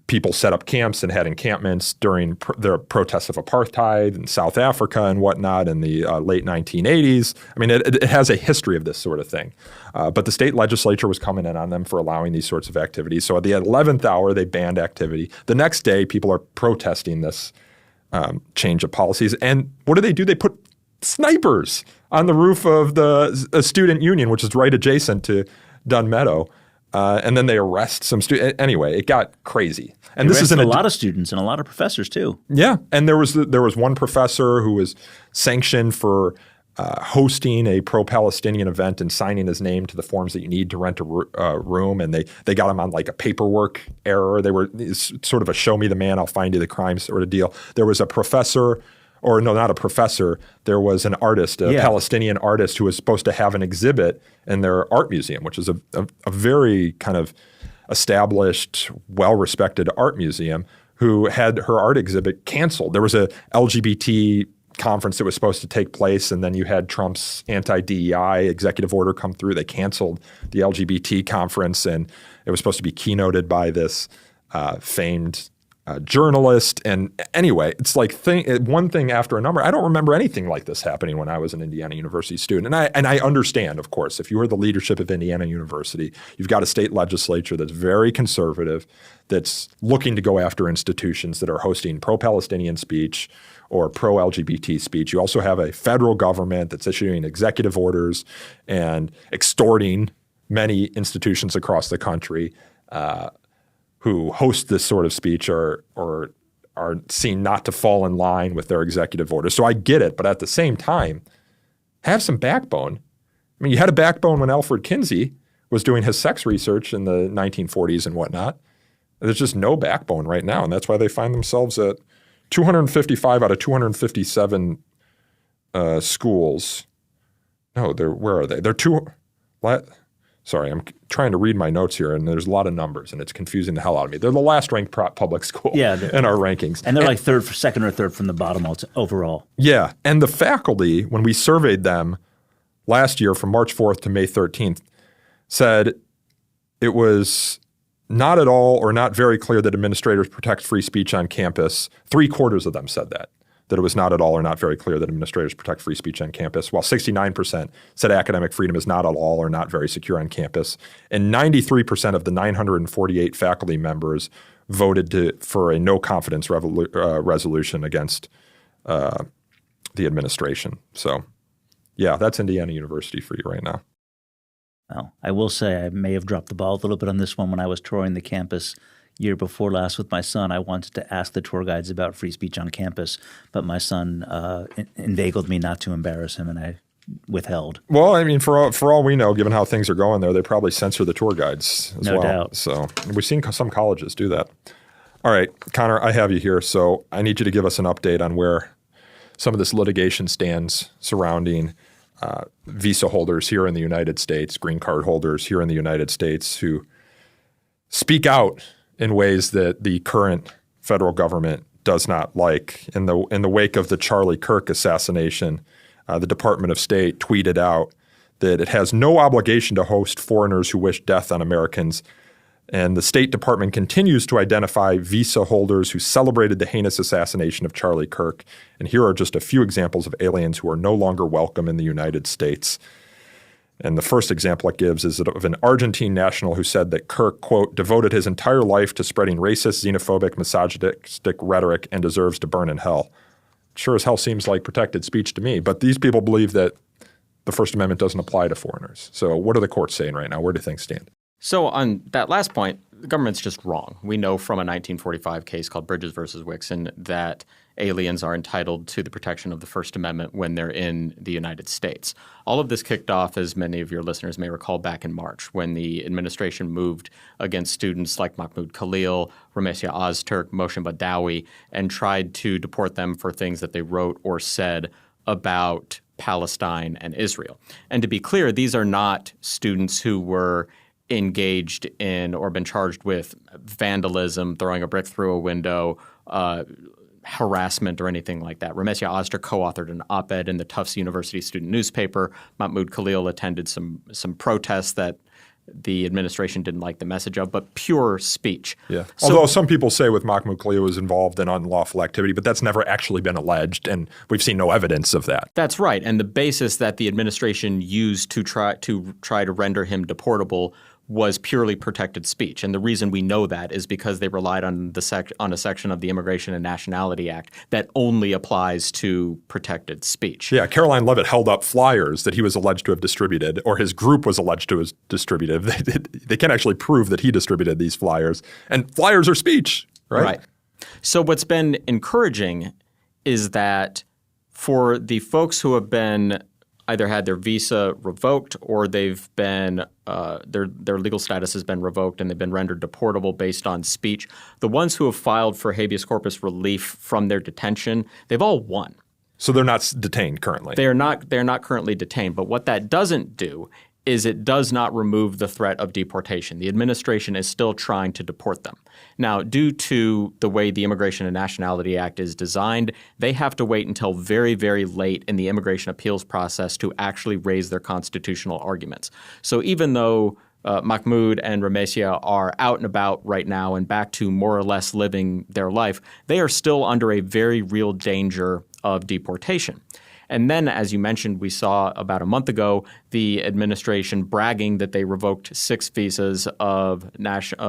people set up camps and had encampments during their protests of apartheid in South Africa and whatnot in the late 1980s. I mean, it has a history of this sort of thing. But the state legislature was coming in on them for allowing these sorts of activities. So at the 11th hour, they banned activity. The next day, people are protesting this change of policies. And what do? They put snipers on the roof of the student union, which is right adjacent to Dunn Meadow. And then they arrest some students. Anyway, it got crazy. And this is a lot of students and a lot of professors too. Yeah, and there was one professor who was sanctioned for hosting a pro-Palestinian event and signing his name to the forms that you need to rent a room. And they got him on like a paperwork error. They were sort of a show me the man, I'll find you the crime sort of deal. There was a professor. Or no, not a professor. There was an artist, a Palestinian artist who was supposed to have an exhibit in their art museum, which is a very kind of established, well-respected art museum, who had her art exhibit canceled. There was a LGBT conference that was supposed to take place, and then you had Trump's anti-DEI executive order come through. They canceled the LGBT conference, and it was supposed to be keynoted by this famed journalist. And anyway, it's like one thing after another. I don't remember anything like this happening when I was an Indiana University student. And I understand, of course, if you are the leadership of Indiana University, you've got a state legislature that's very conservative, that's looking to go after institutions that are hosting pro-Palestinian speech or pro-LGBT speech. You also have a federal government that's issuing executive orders and extorting many institutions across the country who host this sort of speech or are seen not to fall in line with their executive orders. So I get it, but at the same time, have some backbone. I mean, you had a backbone when Alfred Kinsey was doing his sex research in the 1940s and whatnot. There's just no backbone right now, and that's why they find themselves at 255 out of 257 schools. No, where are they? Sorry, I'm trying to read my notes here, and there's a lot of numbers, and it's confusing the hell out of me. They're the last ranked public school in our rankings. And they're like second or third from the bottom overall. Yeah, and the faculty, when we surveyed them last year from March 4th to May 13th, said it was not at all or not very clear that administrators protect free speech on campus. 3/4 of them said that it was not at all or not very clear that administrators protect free speech on campus, while 69% said academic freedom is not at all or not very secure on campus. And 93% of the 948 faculty members voted for a no confidence resolution against the administration. So, yeah, that's Indiana University for you right now. Well, I will say I may have dropped the ball a little bit on this one when I was touring the campus year before last with my son. I wanted to ask the tour guides about free speech on campus, but my son inveigled me not to embarrass him, and I withheld. Well, I mean, for all we know, given how things are going there, they probably censor the tour guides as well. No doubt. So we've seen some colleges do that. All right, Conor, I have you here, so I need you to give us an update on where some of this litigation stands surrounding visa holders here in the United States, green card holders here in the United States who speak out in ways that the current federal government does not like. In the wake of the Charlie Kirk assassination, the Department of State tweeted out that it has no obligation to host foreigners who wish death on Americans. And the State Department continues to identify visa holders who celebrated the heinous assassination of Charlie Kirk. And here are just a few examples of aliens who are no longer welcome in the United States. And the first example it gives is of an Argentine national who said that Kirk, quote, devoted his entire life to spreading racist, xenophobic, misogynistic rhetoric and deserves to burn in hell. Sure as hell seems like protected speech to me, but these people believe that the First Amendment doesn't apply to foreigners. So what are the courts saying right now? Where do things stand? So on that last point, the government's just wrong. We know from a 1945 case called Bridges versus Wixon that aliens are entitled to the protection of the First Amendment when they're in the United States. All of this kicked off, as many of your listeners may recall, back in March when the administration moved against students like Mahmoud Khalil, Ramesia Ozturk, Moshe Badawi, and tried to deport them for things that they wrote or said about Palestine and Israel. And to be clear, these are not students who were engaged in or been charged with vandalism, throwing a brick through a window, harassment or anything like that. Ramesia Ozturk co-authored an op-ed in the Tufts University student newspaper. Mahmoud Khalil attended some protests that the administration didn't like the message of, but pure speech. Yeah. Although some people say with Mahmoud Khalil was involved in unlawful activity, but that's never actually been alleged, and we've seen no evidence of that. That's right. And the basis that the administration used to try to render him deportable was purely protected speech. And the reason we know that is because they relied on a section of the Immigration and Nationality Act that only applies to protected speech. Yeah, Caroline Leavitt held up flyers that he was alleged to have distributed, or his group was alleged to have distributed. They can't actually prove that he distributed these flyers. And flyers are speech, right? Right. So what's been encouraging is that for the folks who have been either had their visa revoked or they've been their legal status has been revoked and they've been rendered deportable based on speech. The ones who have filed for habeas corpus relief from their detention, they've all won. So they're not detained currently. They're not currently detained. But what that doesn't do is it does not remove the threat of deportation. The administration is still trying to deport them. Now, due to the way the Immigration and Nationality Act is designed, they have to wait until very, very late in the immigration appeals process to actually raise their constitutional arguments. So even though Mahmoud and Ramesia are out and about right now and back to more or less living their life, they are still under a very real danger of deportation. And then, as you mentioned, we saw about a month ago the administration bragging that they revoked 6 visas of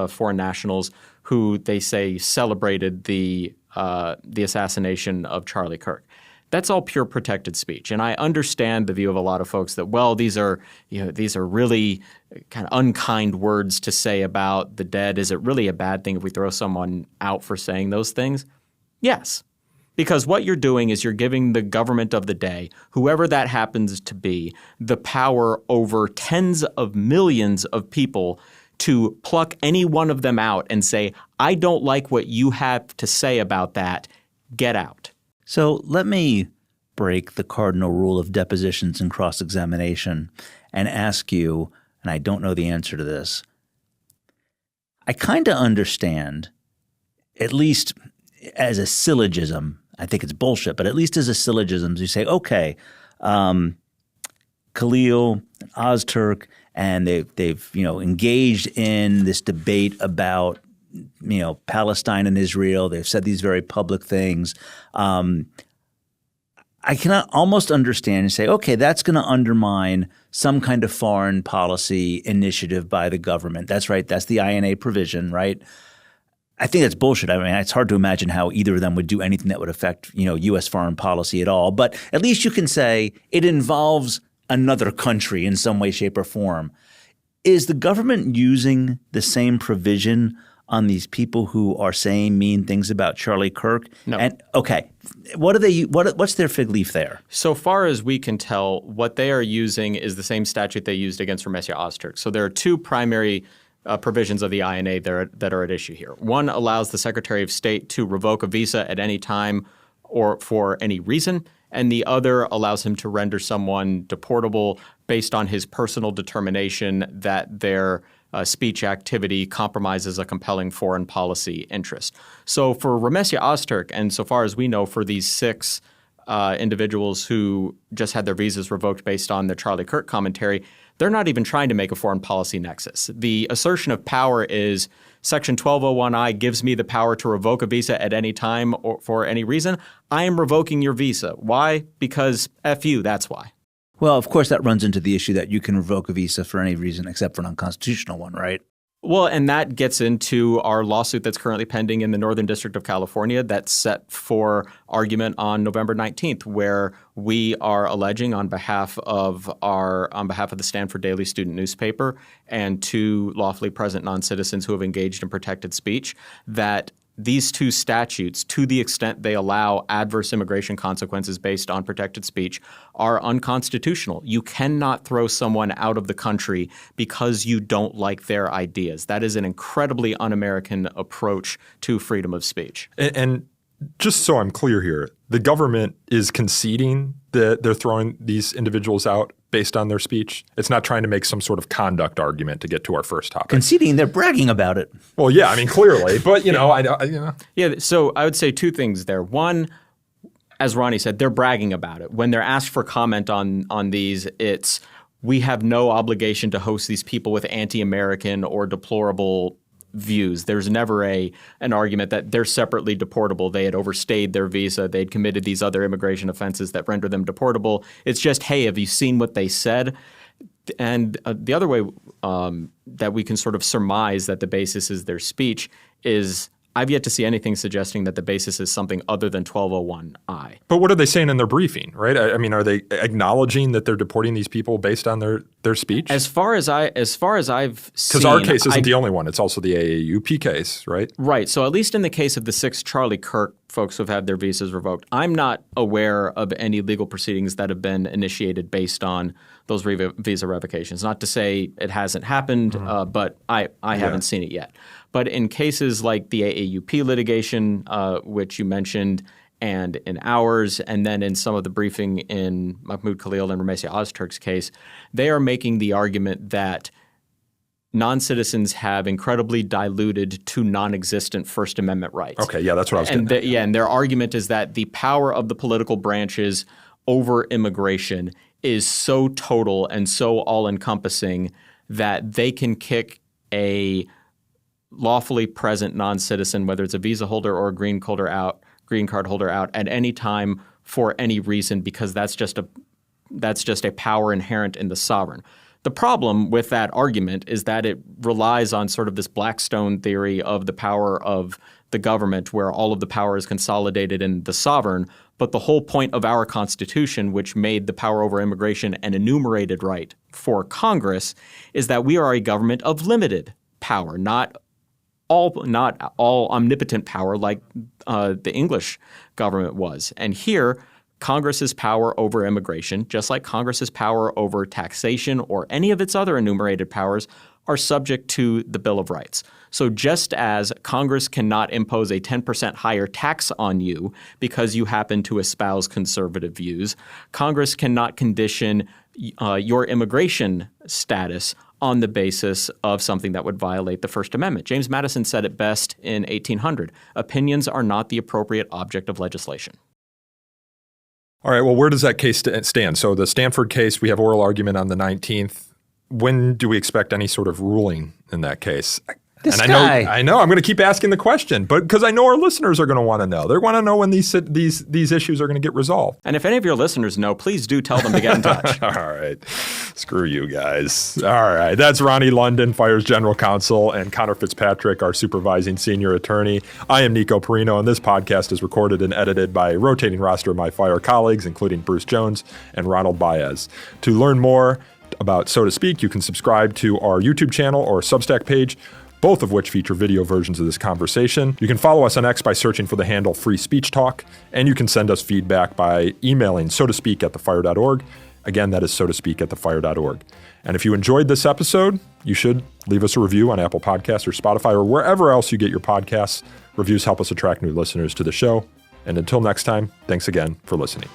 foreign nationals who they say celebrated the assassination of Charlie Kirk. That's all pure protected speech. And I understand the view of a lot of folks that, well, these are really kind of unkind words to say about the dead. Is it really a bad thing if we throw someone out for saying those things? Yes. Because what you're doing is you're giving the government of the day, whoever that happens to be, the power over tens of millions of people to pluck any one of them out and say, I don't like what you have to say about that. Get out. So let me break the cardinal rule of depositions and cross-examination and ask you, and I don't know the answer to this, I kind of understand, at least as a syllogism, I think it's bullshit, but at least as a syllogism, you say, okay, Khalil, Ozturk, and they've engaged in this debate about Palestine and Israel. They've said these very public things. I can almost understand and say, okay, that's going to undermine some kind of foreign policy initiative by the government. That's right. That's the INA provision, right? I think that's bullshit. I mean, it's hard to imagine how either of them would do anything that would affect, U.S. foreign policy at all. But at least you can say it involves another country in some way, shape, or form. Is the government using the same provision on these people who are saying mean things about Charlie Kirk? No. And okay, what's their fig leaf there? So far as we can tell, what they are using is the same statute they used against Ramesia Ozturk. So there are two primary provisions of the INA that are at issue here. One allows the Secretary of State to revoke a visa at any time or for any reason, and the other allows him to render someone deportable based on his personal determination that their speech activity compromises a compelling foreign policy interest. So for Ramesia Ozturk, and so far as we know, for these 6 individuals who just had their visas revoked based on the Charlie Kirk commentary, they're not even trying to make a foreign policy nexus. The assertion of power is Section 1201I gives me the power to revoke a visa at any time or for any reason. I am revoking your visa. Why? Because F you, that's why. Well, of course, that runs into the issue that you can revoke a visa for any reason except for an unconstitutional one, right? Well, and that gets into our lawsuit that's currently pending in the Northern District of California that's set for argument on November 19th, where we are alleging on behalf of the Stanford Daily student newspaper and 2 lawfully present non-citizens who have engaged in protected speech that these 2 statutes, to the extent they allow adverse immigration consequences based on protected speech, are unconstitutional. You cannot throw someone out of the country because you don't like their ideas. That is an incredibly un-American approach to freedom of speech. And just so I'm clear here, the government is conceding that they're throwing these individuals out based on their speech. It's not trying to make some sort of conduct argument to get to our first topic. Conceding, they're bragging about it. Well, yeah, I mean, clearly. But, Yeah, so I would say 2 things there. One, as Ronnie said, they're bragging about it. When they're asked for comment on these, it's we have no obligation to host these people with anti-American or deplorable views. There's never an argument that they're separately deportable. They had overstayed their visa. They'd committed these other immigration offenses that render them deportable. It's just, hey, have you seen what they said? And the other way that we can sort of surmise that the basis is their speech is I've yet to see anything suggesting that the basis is something other tthan 1201I. But what are they saying in their briefing, right? I mean, are they acknowledging that they're deporting these people based on their speech? As far as I've seen, because our case isn't the only one; it's also the AAUP case, right? Right. So at least in the case of the 6 Charlie Kirk folks who've had their visas revoked, I'm not aware of any legal proceedings that have been initiated based on those visa revocations. Not to say it hasn't happened, but I haven't seen it yet. But in cases like the AAUP litigation, which you mentioned, and in ours, and then in some of the briefing in Mahmoud Khalil and Ramesia Ozturk's case, they are making the argument that non-citizens have incredibly diluted to non-existent First Amendment rights. Okay, yeah, that's what I was getting at. And their argument is that the power of the political branches over immigration is so total and so all-encompassing that they can kick a lawfully present non-citizen, whether it's a visa holder or a green card holder out at any time for any reason, because that's just a power inherent in the sovereign. The problem with that argument is that it relies on sort of this Blackstone theory of the power of the government, where all of the power is consolidated in the sovereign. But the whole point of our Constitution, which made the power over immigration an enumerated right for Congress, is that we are a government of limited power, not not all omnipotent power like the English government was. And here, Congress's power over immigration, just like Congress's power over taxation or any of its other enumerated powers, are subject to the Bill of Rights. So just as Congress cannot impose a 10% higher tax on you because you happen to espouse conservative views, Congress cannot condition your immigration status on the basis of something that would violate the First Amendment. James Madison said it best in 1800, opinions are not the appropriate object of legislation. All right, well, where does that case stand? So the Stanford case, we have oral argument on the 19th. When do we expect any sort of ruling in that case? I know I'm going to keep asking the question, but because I know our listeners are going to want to know. They want to know when these issues are going to get resolved. And if any of your listeners know, please do tell them to get in touch. All right. Screw you guys. All right. That's Ronnie London, Fire's General Counsel, and Conor Fitzpatrick, our supervising senior attorney. I am Nico Perino, and this podcast is recorded and edited by a rotating roster of my Fire colleagues, including Bruce Jones and Ronald Baez. To learn more about So to Speak, you can subscribe to our YouTube channel or Substack page, both of which feature video versions of this conversation. You can follow us on X by searching for the handle Free Speech Talk, and you can send us feedback by emailing sotospeak@thefire.org. Again, that is sotospeak@thefire.org. And if you enjoyed this episode, you should leave us a review on Apple Podcasts or Spotify or wherever else you get your podcasts. Reviews help us attract new listeners to the show. And until next time, thanks again for listening.